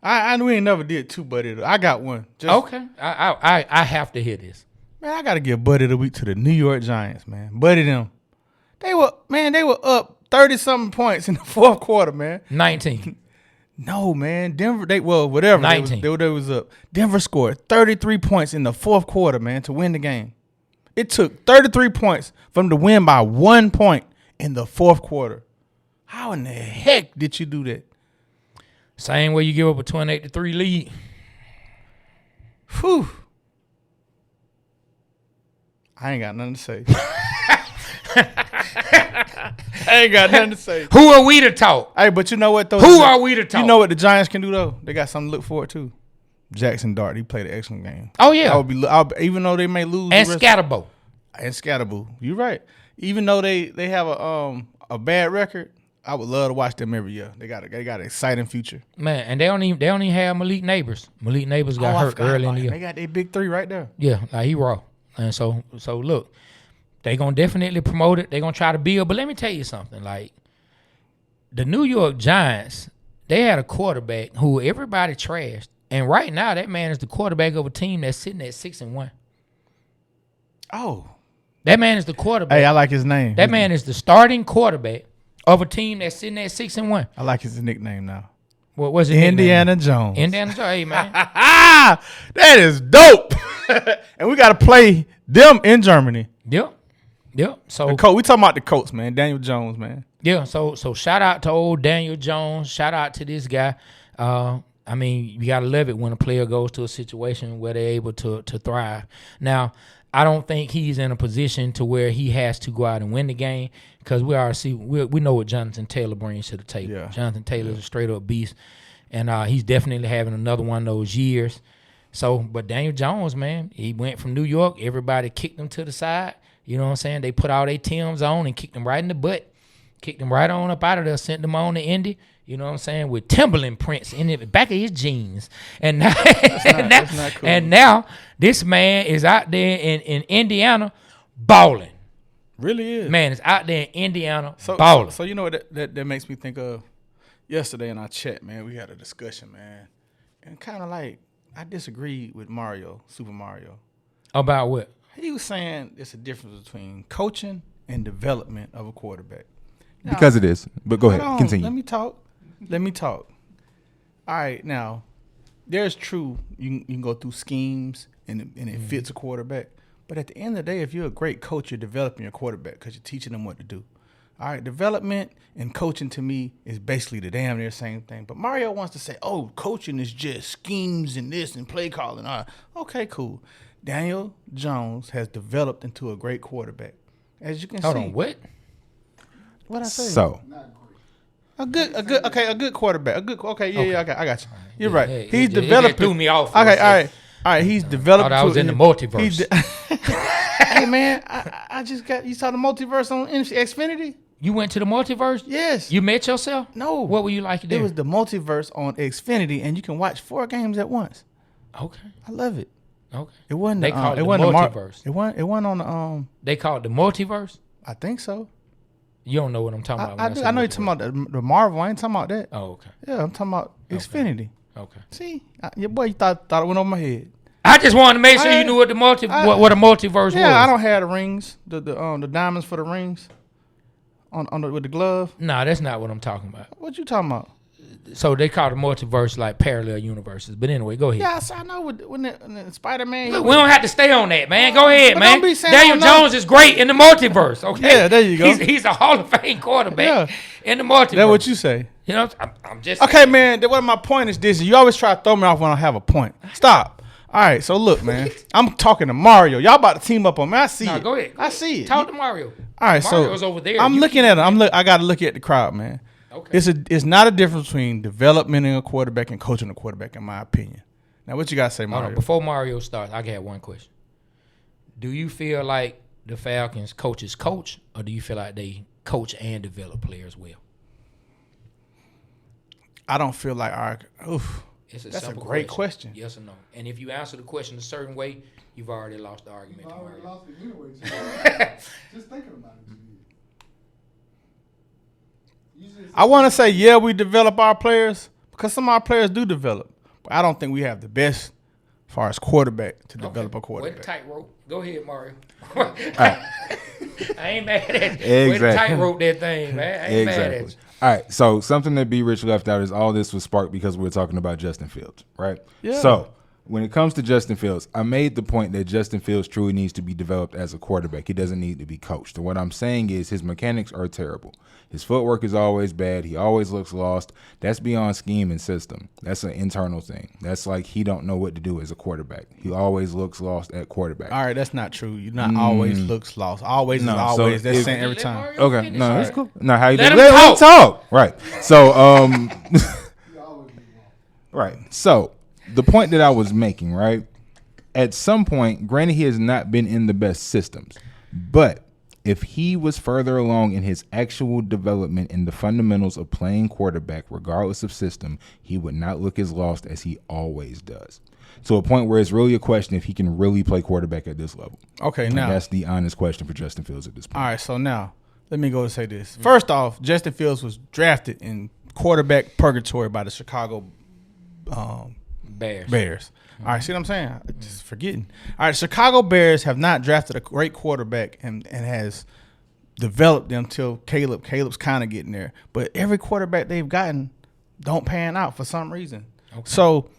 We ain't never did 2 buddy of the week. I got one. Okay. I have to hear this. Man, I got to give buddy of the week to the New York Giants, man. Buddy them. They were up 30-something points in the fourth quarter, man. 19. No, man. Denver, whatever. 19. They was up. Denver scored 33 points in the fourth quarter, man, to win the game. It took 33 points for them to win by 1 point in the fourth quarter. How in the heck did you do that? Same way you give up a 28-3 lead. Whew. I ain't got nothing to say. I ain't got nothing to say. Who are we to talk? Hey, but you know what, though? Who are we to talk? You know what the Giants can do, though? They got something to look forward to. Jackson Dart, he played an excellent game. Oh, yeah. Even though they may lose. And Scatterbo. And Scatterbo. You're right. Even though they have a bad record, I would love to watch them every year. They got an exciting future. Man, and they don't even have Malik Neighbors. Malik Neighbors got hurt early in the year. They got their big 3 right there. Yeah, like he raw. And so look, they gonna definitely promote it. They gonna try to build. But let me tell you something. Like the New York Giants, they had a quarterback who everybody trashed, and right now that man is the quarterback of a team that's sitting at 6-1. Oh, that man is the quarterback. Hey, I like his name. That man is the starting quarterback of a team that's sitting at 6-1. I like his nickname now. What was it? Indiana Jones. Indiana Jones. Hey, man. That is dope. And we got to play them in Germany. Yep. So we talking about the Colts, man. Daniel Jones, man. Yeah. So shout out to old Daniel Jones. Shout out to this guy. I mean, you got to love it when a player goes to a situation where they're able to thrive. Now, I don't think he's in a position to where he has to go out and win the game because we know what Jonathan Taylor brings to the table. Yeah. Jonathan Taylor's a straight up beast, and he's definitely having another one of those years. So, but Daniel Jones, man, he went from New York. Everybody kicked him to the side. You know what I'm saying? They put all their Timbs on and kicked him right in the butt. Kicked him right on up out of there, sent him on to Indy. You know what I'm saying? With Timberland prints in the back of his jeans. And now, that's not cool. And now this man is out there in Indiana balling. Really is. Man is out there in Indiana balling. So you know what that makes me think of? Yesterday in our chat, man, we had a discussion, man. And kind of like, I disagreed with Super Mario. About what? He was saying it's a difference between coaching and development of a quarterback. Now, because it is. But go ahead. Continue. Let me talk. All right, now, there's true. You can go through schemes and it fits a quarterback. But at the end of the day, if you're a great coach, you're developing your quarterback because you're teaching them what to do. All right, development and coaching to me is basically the damn near same thing. But Mario wants to say, oh, coaching is just schemes and this and play calling. Okay, cool. Daniel Jones has developed into a great quarterback. As you can see. Hold on, what? What'd I say? So. A good quarterback. I got you. You're right. Hey, He's it developing. threw me off. Okay, all right. He's developed. I was in the multiverse. Hey man, I just got. You saw the multiverse on Xfinity? You went to the multiverse? Yes. You met yourself? No. What were you like there? It was the multiverse on Xfinity, and you can watch 4 games at once. Okay. I love it. Okay. It wasn't. They call it the multiverse. multiverse. It wasn't on the. They call it the multiverse. I think so. You don't know what I'm talking about. I know you're talking about the Marvel. I ain't talking about that. Oh, okay. Yeah, I'm talking about Xfinity. Okay. See, your boy thought it went over my head. I just wanted to make sure you knew what the what a multiverse was. Yeah, I don't have the rings, the diamonds for the rings, with the glove. Nah, that's not what I'm talking about. What you talking about? So they call the multiverse like parallel universes. But anyway, go ahead. Yeah, I know when the Spider-Man. Look, we don't have to stay on that, man. Go ahead, but man. don't be saying Daniel Jones is great in the multiverse. Okay. Yeah, there you go. He's a Hall of Fame quarterback in the multiverse. That's what you say. You know, I'm just okay, man. What my point is this: you always try to throw me off when I have a point. Stop. All right, so look, man. I'm talking to Mario. Y'all about to team up on me. I see it. Go ahead. I see it. Talk to Mario. All right, Mario's over there. I'm looking at him. I got to look at the crowd, man. Okay. It's not a difference between developing a quarterback and coaching a quarterback, in my opinion. Now, what you got to say, Mario? Hold on. Before Mario starts, I got one question. Do you feel like the Falcons coaches coach, or do you feel like they coach and develop players well? I don't feel like that's a great question. Yes or no? And if you answer the question a certain way, you've already lost the argument. You've already lost it anyway. Just thinking about it. I want to say, yeah, we develop our players because some of our players do develop. But I don't think we have the best as far as quarterback to develop a quarterback. Wait a tightrope. Go ahead, Mario. I ain't mad at you. Exactly. Way to tightrope that thing, man. I ain't mad at you. All right, so something that B. Rich left out is all this was sparked because we were talking about Justin Fields, right? Yeah. So when it comes to Justin Fields, I made the point that Justin Fields truly needs to be developed as a quarterback. He doesn't need to be coached. And what I'm saying is his mechanics are terrible. His footwork is always bad. He always looks lost. That's beyond scheme and system. That's an internal thing. That's like he don't know what to do as a quarterback. He always looks lost at quarterback. All right, that's not true. You're not always looks lost. Always is always. That's saying every time. Okay, no, that's cool. No, how you Let do? him Let him talk. Right. So, right. So the point that I was making, right? At some point, granted, he has not been in the best systems, but if he was further along in his actual development in the fundamentals of playing quarterback, regardless of system, he would not look as lost as he always does. To a point where it's really a question if he can really play quarterback at this level. Okay, and now that's the honest question for Justin Fields at this point. All right, so now let me go and say this. First off, Justin Fields was drafted in quarterback purgatory by the Chicago Bears. All right, see what I'm saying? Just forgetting. All right, Chicago Bears have not drafted a great quarterback and has developed them till Caleb. Caleb's kind of getting there. But every quarterback they've gotten don't pan out for some reason. Okay. So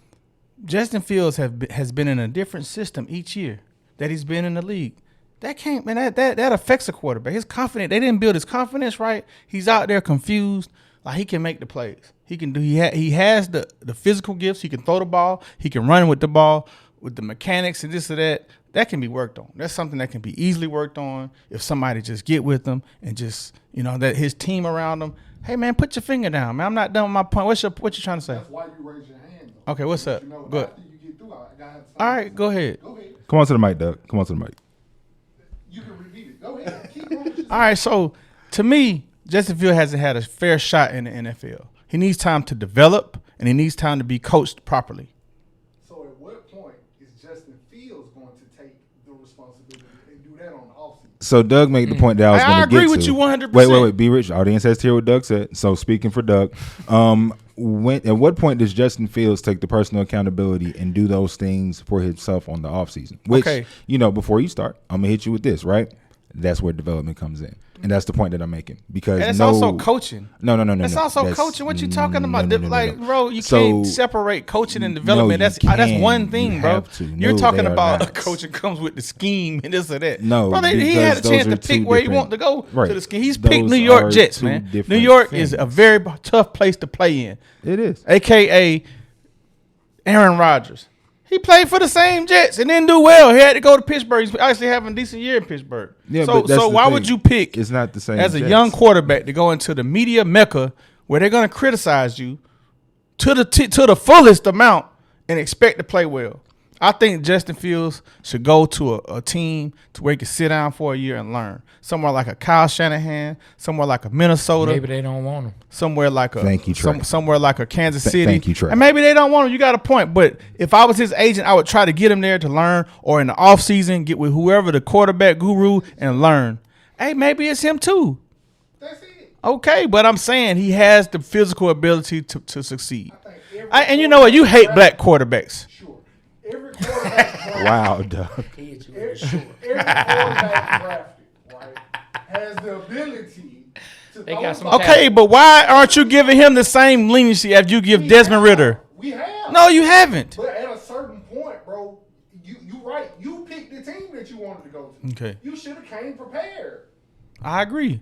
Justin Fields has been in a different system each year that he's been in the league. That affects a quarterback. His confidence, they didn't build his confidence right. He's out there confused. Like he can make the plays. He can do. He has the physical gifts. He can throw the ball. He can run with the ball. With the mechanics and this or that, that can be worked on. That's something that can be easily worked on if somebody just get with him and just that his team around him. Hey man, put your finger down, man. I'm not done with my point. What you trying to say? That's why you raise your hand. Though. Okay, what's up? Good. After you get through, I gotta have all right, go ahead. Go ahead. Come on to the mic, Doug. Come on to the mic. You can repeat it. Go ahead. Keep going. All right, so to me, Justin Fields hasn't had a fair shot in the NFL. He needs time to develop, and he needs time to be coached properly. So at what point is Justin Fields going to take the responsibility and do that on the offseason? So Doug made the point that I was going to get to. I agree with you 100%. Wait. Be Rich. Audience has to hear what Doug said. So speaking for Doug, at what point does Justin Fields take the personal accountability and do those things for himself on the offseason? Which, before you start, I'm going to hit you with this, right? That's where development comes in. And that's the point that I'm making. Because it's also coaching. No. It's also coaching. What you talking about? Bro, you can't separate coaching and development. That's one thing, bro. You're talking about a coaching comes with the scheme and this or that. No, bro, he had a chance to pick where he want to go to the scheme. He's picked New York Jets, man. New York is a very tough place to play in. It is. AKA Aaron Rodgers. He played for the same Jets and didn't do well. He had to go to Pittsburgh. He's actually having a decent year in Pittsburgh. Yeah, so why would you pick it's not the same as a Jets. young quarterback to go into the media mecca where they're going to criticize you to the fullest amount and expect to play well? I think Justin Fields should go to a team to where he can sit down for a year and learn. Somewhere like a Kyle Shanahan, somewhere like a Minnesota. Maybe they don't want him. Somewhere like a Thank you, Trey. somewhere like a Kansas City. Thank you, Trey. And maybe they don't want him. You got a point. But if I was his agent, I would try to get him there to learn, or in the offseason, get with whoever the quarterback guru and learn. Hey, maybe it's him too. That's it. Okay, but I'm saying he has the physical ability to succeed. I think every And you know what? You hate black quarterbacks. Sure. Every quarterback drafted, Wow, Doug. every quarterback drafted, right, has the ability to They throw got some the ball. Okay, but why aren't you giving him the same leniency as you give Desmond Ritter? We have. No, you haven't. But at a certain point, bro, you right. You picked the team that you wanted to go to. Okay. You should have came prepared. I agree.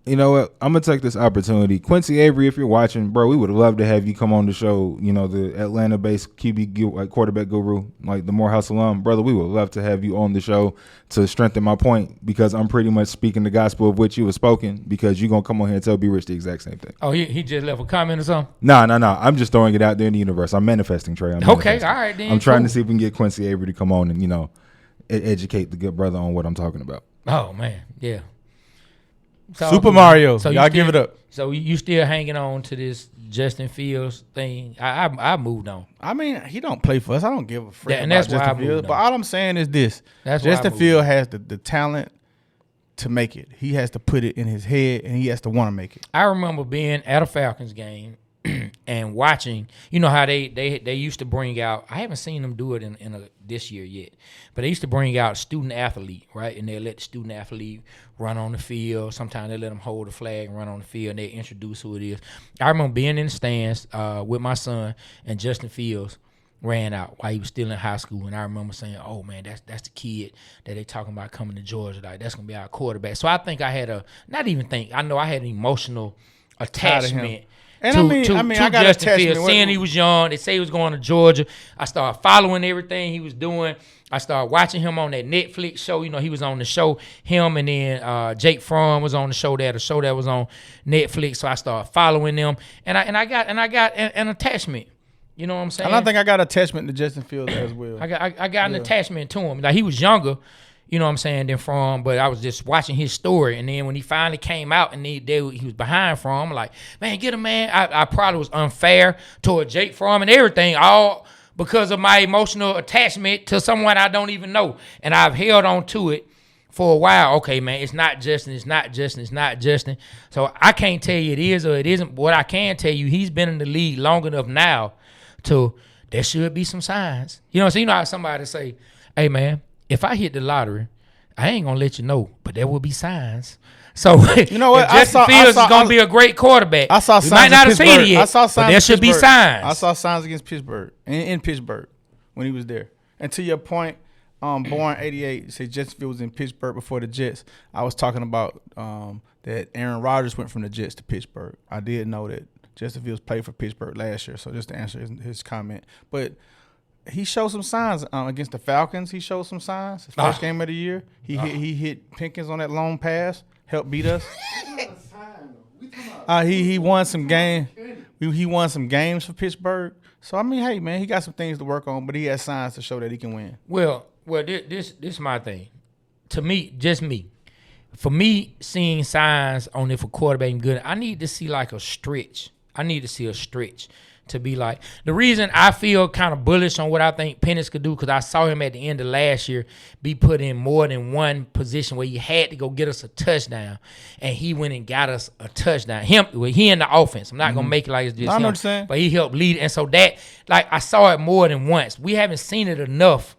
You know what? I'm gonna take this opportunity, Quincy Avery. If you're watching, bro, we would love to have you come on the show. You know, the Atlanta-based QB quarterback guru, like the Morehouse alum, brother. We would love to have you on the show to strengthen my point, because I'm pretty much speaking the gospel of which you have spoken. Because you're gonna come on here and tell B Rich the exact same thing. Oh, he just left a comment or something? No. I'm just throwing it out there in the universe. I'm manifesting, Trey. Okay, all right then. I'm trying cool. to see if we can get Quincy Avery to come on and educate the good brother on what I'm talking about. Oh man, yeah. So, Super Mario. So Y'all give it up. So you still hanging on to this Justin Fields thing? I moved on. I mean, he don't play for us. I don't give a frick And about that's why I Justin moved Fields. on. But all I'm saying is this. That's why I Justin moved Fields has the talent to make it. He has to put it in his head, and he has to want to make it. I remember being at a Falcons game and watching. You know how they used to bring out. I haven't seen them do it in this year yet, but they used to bring out student athlete, right? And they let the student athlete run on the field. Sometimes they let them hold the flag and run on the field, and they introduce who it is. I remember being in the stands with my son, and Justin Fields ran out while he was still in high school, and I remember saying, "Oh man, that's the kid that they talking about coming to Georgia. Like that's gonna be our quarterback." So I think I had I know I had an emotional attachment. And to, I mean, to, I to got Justin attachment. Fields, seeing he was young, they say he was going to Georgia. I started following everything he was doing. I started watching him on that Netflix show. You know, he was on the show. Him and then Jake Fromm was on the show there, the show that was on Netflix. So I started following them, and I got an attachment. You know what I'm saying? And I think I got attachment to Justin Fields as well. I got an attachment to him. Like he was younger, you know what I'm saying, than Fromm, but I was just watching his story. And then when he finally came out and he was behind Fromm, I'm like, man, get him, man. I probably was unfair toward Jake Fromm and everything, all because of my emotional attachment to someone I don't even know. And I've held on to it for a while. Okay, man, it's not Justin. So I can't tell you it is or it isn't. What I can tell you, he's been in the league long enough now to there should be some signs. You know what I'm saying? You know how somebody say, hey, man, if I hit the lottery, I ain't gonna let you know, but there will be signs. So You know what? Justin Fields is gonna be a great quarterback. I saw we signs might not in have seen Pittsburgh. it yet, I saw signs but there in should be Pittsburgh. signs. I saw signs against Pittsburgh in Pittsburgh when he was there. And to your point, born '88, say Justin Fields was in Pittsburgh before the Jets. I was talking about that Aaron Rodgers went from the Jets to Pittsburgh. I did know that Justin Fields played for Pittsburgh last year. So just to answer his comment, but he showed some signs against the Falcons. He showed some signs. His first game of the year, he hit Pinkins on that long pass, helped beat us. He won some game. He won some games for Pittsburgh. So I mean, hey man, he got some things to work on, but he has signs to show that he can win. Well, this is my thing. To me, just me. For me, seeing signs on if a quarterback is good, I need to see like a stretch. I need to see a stretch to be like. The reason I feel kind of bullish on what I think Penix could do, because I saw him at the end of last year be put in more than one position where he had to go get us a touchdown, and he went and got us a touchdown. He in the offense. I'm not going to make it like it's just I know him, what you're saying. but he helped lead. And so that, like, I saw it more than once. We haven't seen it enough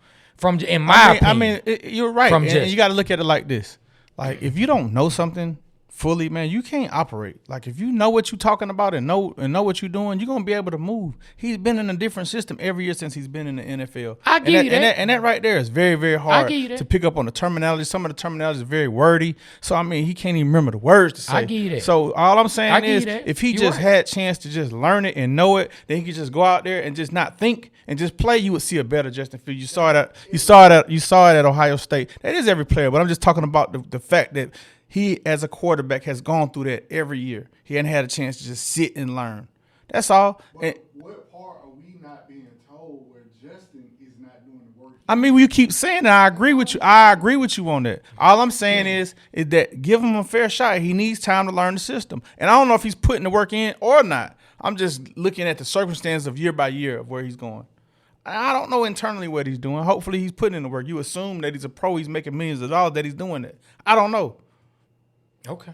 in my opinion. You're right. From And you got to look at it like this. Like, if you don't know something fully, man, you can't operate. Like, if you know what you're talking about and know what you're doing, you're gonna be able to move. He's been in a different system every year since he's been in the NFL. I give you that. And that right there is very, very hard give you that. to pick up on the terminology. Some of the terminology is very wordy. So I mean, he can't even remember the words to say. I give you that. So all I'm saying give is, you that. if he You're just right. had a chance to just learn it and know it, then he could just go out there and just not think and just play. You would see a better Justin Fields. You saw it at Ohio State. That is every player, but I'm just talking about the fact that he, as a quarterback, has gone through that every year. He hadn't had a chance to just sit and learn. That's all. But what part are we not being told where Justin I mean, you keep saying that. I agree with you. I agree with you on that. All I'm saying is that give him a fair shot. He needs time to learn the system. And I don't know if he's putting the work in or not. I'm just looking at the circumstances of year by year of where he's going. I don't know internally what he's doing. Hopefully he's putting in the work. You assume that he's a pro, he's making millions of dollars, that he's doing it. I don't know. Okay.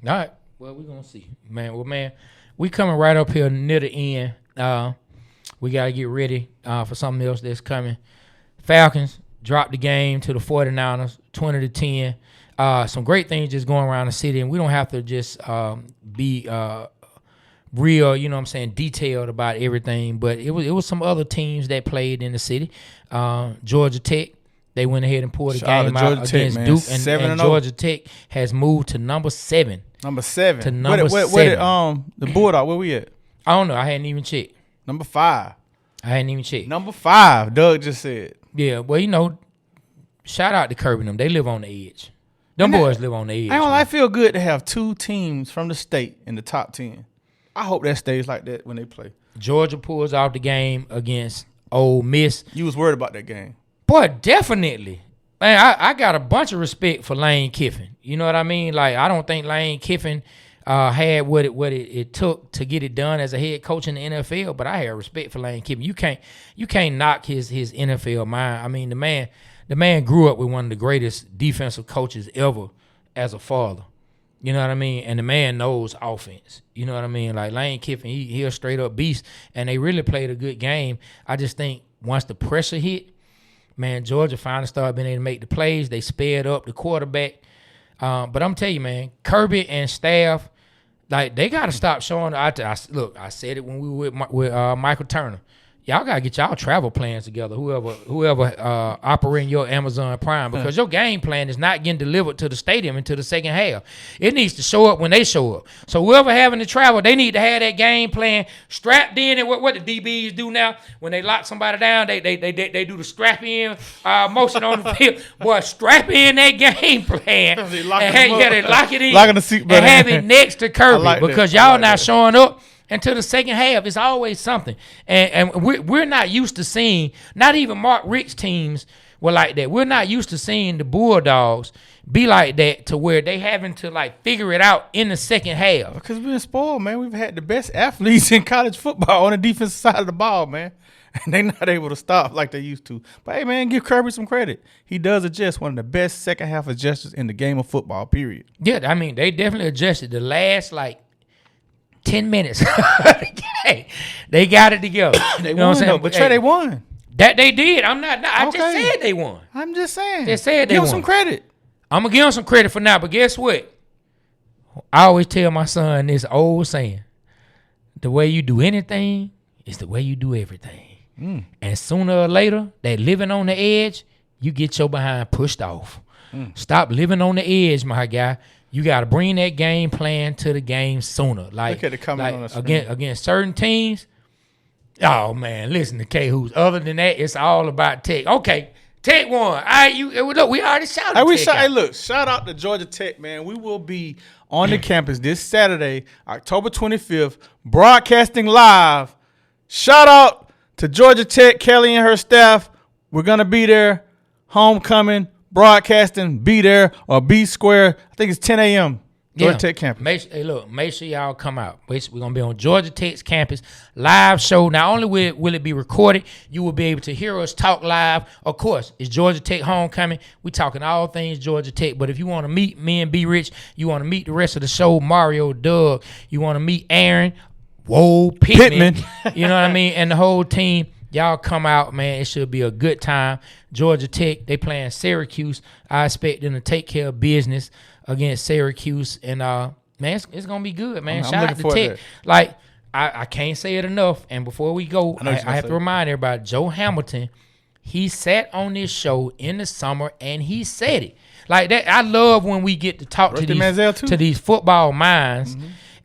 All right. Well, we're going to see. Man, we coming right up here near the end. We got to get ready for something else that's coming. Falcons dropped the game to the 49ers, 20-10. Some great things just going around the city, and we don't have to just be real, you know what I'm saying, detailed about everything. But it was some other teams that played in the city. Georgia Tech, they went ahead and pulled the game out against Duke, and Georgia Tech has moved to number 7. Number 7. To number 7. The Bulldog, where we at? I don't know. I hadn't even checked. Number 5. I hadn't even checked. Number 5, Doug just said. Yeah, well, you know, shout out to Kirby and them. They live on the edge. Them boys live on the edge. I feel good to have 2 teams from the state in the top 10. I hope that stays like that when they play. Georgia pulls out the game against Ole Miss. You was worried about that game. Boy, definitely. Man, I got a bunch of respect for Lane Kiffin. You know what I mean? Like, I don't think Lane Kiffin had what it took to get it done as a head coach in the NFL, but I have respect for Lane Kiffin. You can't knock his NFL mind. I mean, the man grew up with one of the greatest defensive coaches ever as a father. You know what I mean? And the man knows offense. You know what I mean? Like Lane Kiffin, he a straight up beast, and they really played a good game. I just think once the pressure hit, man, Georgia finally started being able to make the plays. They sped up the quarterback. But I'm telling you, man, Kirby and staff, like, they got to stop showing. Look, I said it when we were with Michael Turner. Y'all got to get y'all travel plans together, whoever operating your Amazon Prime, because your game plan is not getting delivered to the stadium until the second half. It needs to show up when they show up. So whoever having to travel, they need to have that game plan strapped in. And what the DBs do now, when they lock somebody down, they do the strap in motion on the field. Boy, strap in that game plan. They lock it in. Locking the seat, and have it next to Kirby, because y'all not that. showing up until the second half. It's always something. And we're not used to seeing, not even Mark Richt's teams were like that. We're not used to seeing the Bulldogs be like that, to where they having to like figure it out in the second half. Because we've been spoiled, man. We've had the best athletes in college football on the defensive side of the ball, man. And they're not able to stop like they used to. But, hey, man, give Kirby some credit. He does adjust, one of the best second half adjusters in the game of football, period. Yeah, I mean, they definitely adjusted the last, 10 minutes of the game. They got it together. They won, though, but Trey, they won. That they did. I just said they won. I'm just saying. They said they won. Give them some credit. I'm going to give them some credit for now, but guess what? I always tell my son this old saying: the way you do anything is the way you do everything. And sooner or later, that living on the edge, you get your behind pushed off. Stop living on the edge, my guy. You got to bring that game plan to the game sooner. Like, look at it coming on the screen. Against certain teams. Oh, man, listen to K-Who's. Other than that, it's all about Tech. Okay, Tech won. All right, look, we already shouted Tech. Shout out to Georgia Tech, man. We will be on the campus this Saturday, October 25th, broadcasting live. Shout out to Georgia Tech, Kelly and her staff. We're going to be there. Homecoming. Broadcasting, be there or be square. I think it's 10 a.m. Georgia Tech campus. Make sure y'all come out. We're going to be on Georgia Tech's campus, live show. Not only will it be recorded, you will be able to hear us talk live. Of course, it's Georgia Tech homecoming. We talking all things Georgia Tech. But if you want to meet me and B Rich, you want to meet the rest of the show, Mario, Doug, you want to meet Aaron, Pittman. You know what I mean? And the whole team. Y'all come out, man. It should be a good time. Georgia Tech, they playing Syracuse. I expect them to take care of business against Syracuse. And, man, it's going to be good, man. Shout out to Tech. Like, I can't say it enough. And before we go, I have to remind everybody, Joe Hamilton, he sat on this show in the summer, and he said it. Like that. I love when we get to talk to these football minds,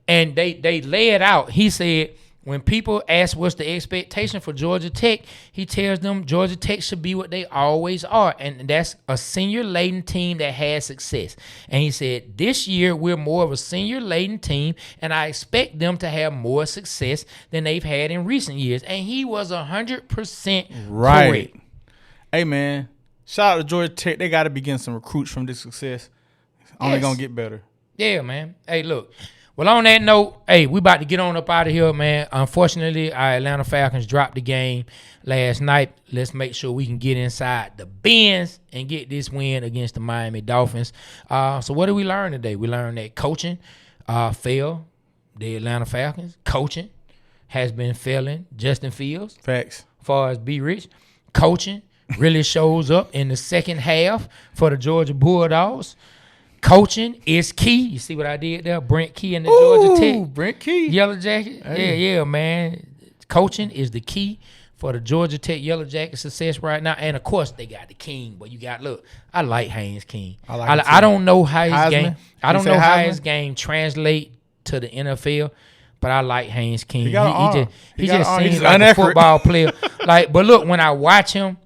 and they lay it out. He said, when people ask what's the expectation for Georgia Tech, he tells them Georgia Tech should be what they always are, and that's a senior-laden team that has success. And he said, this year we're more of a senior-laden team, and I expect them to have more success than they've had in recent years. And he was 100% correct. Hey, man. Shout out to Georgia Tech. They got to be getting some recruits from this success. Only going to get better. Yeah, man. Hey, look. Well, on that note, hey, we about to get on up out of here, man. Unfortunately, our Atlanta Falcons dropped the game last night. Let's make sure we can get inside the bins and get this win against the Miami Dolphins. So what did we learn today? We learned that coaching failed the Atlanta Falcons. Coaching has been failing Justin Fields. Facts. As far as B. Rich, coaching really shows up in the second half for the Georgia Bulldogs. Coaching is key. You see what I did there? Brent Key and the Georgia Tech. Brent Key. Yellow Jacket. Hey. Yeah, man. Coaching is the key for the Georgia Tech Yellow Jacket success right now. And, of course, they got the King. But you got, look, I like Haynes King. I don't know how his Heisman? game. I don't You know say how Heisman? his game translate to the NFL. But I like Haynes King. He got an arm. He He got just an arm. seems He's like a inaccurate. football player. But look, when I watch him,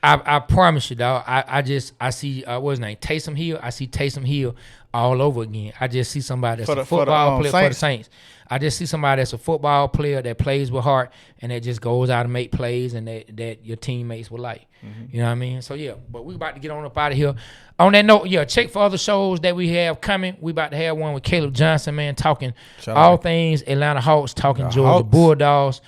I promise you, dog. I see what's his name, Taysom Hill. I see Taysom Hill all over again. I just see somebody that's a football player for the Saints. I just see somebody that's a football player that plays with heart and that just goes out and make plays and that your teammates will like. You know what I mean? So yeah, but we about to get on up out of here. On that note, yeah, check for other shows that we have coming. We about to have one with Caleb Johnson, man, talking all things Atlanta Hawks, talking Georgia Hawks. Bulldogs.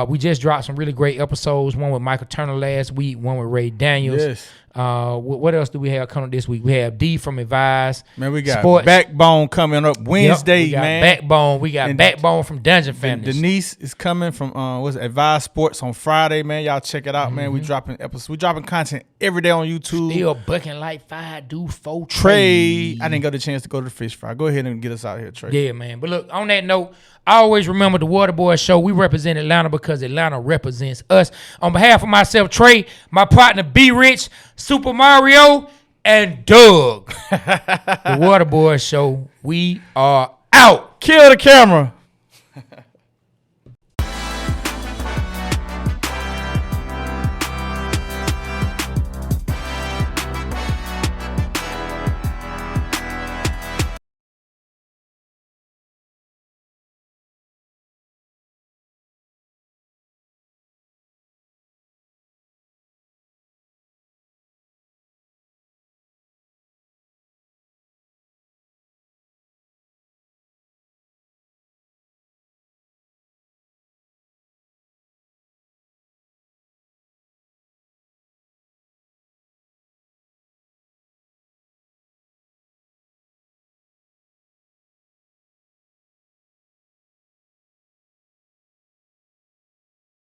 We just dropped some really great episodes. One with Michael Turner last week. One with Ray Daniels. Yes. What else do we have coming this week? We have D from Advise. Man, we got Sports. Backbone coming up Wednesday, we got man. Backbone. We got And Backbone from Dungeon Families. Denise is coming from Advise Sports on Friday, man. Y'all check it out, man. We dropping episodes. We dropping content every day on YouTube. Still bucking like 5 do 4 Trey, I didn't get the chance to go to the fish fry. Go ahead and get us out of here, Trey. Yeah, man. But look, on that note, I always remember the Waterboyz Show. We represent Atlanta because Atlanta represents us. On behalf of myself, Trey, my partner, B. Rich, Super Mario, and Doug. The Waterboyz Show. We are out. Kill the camera.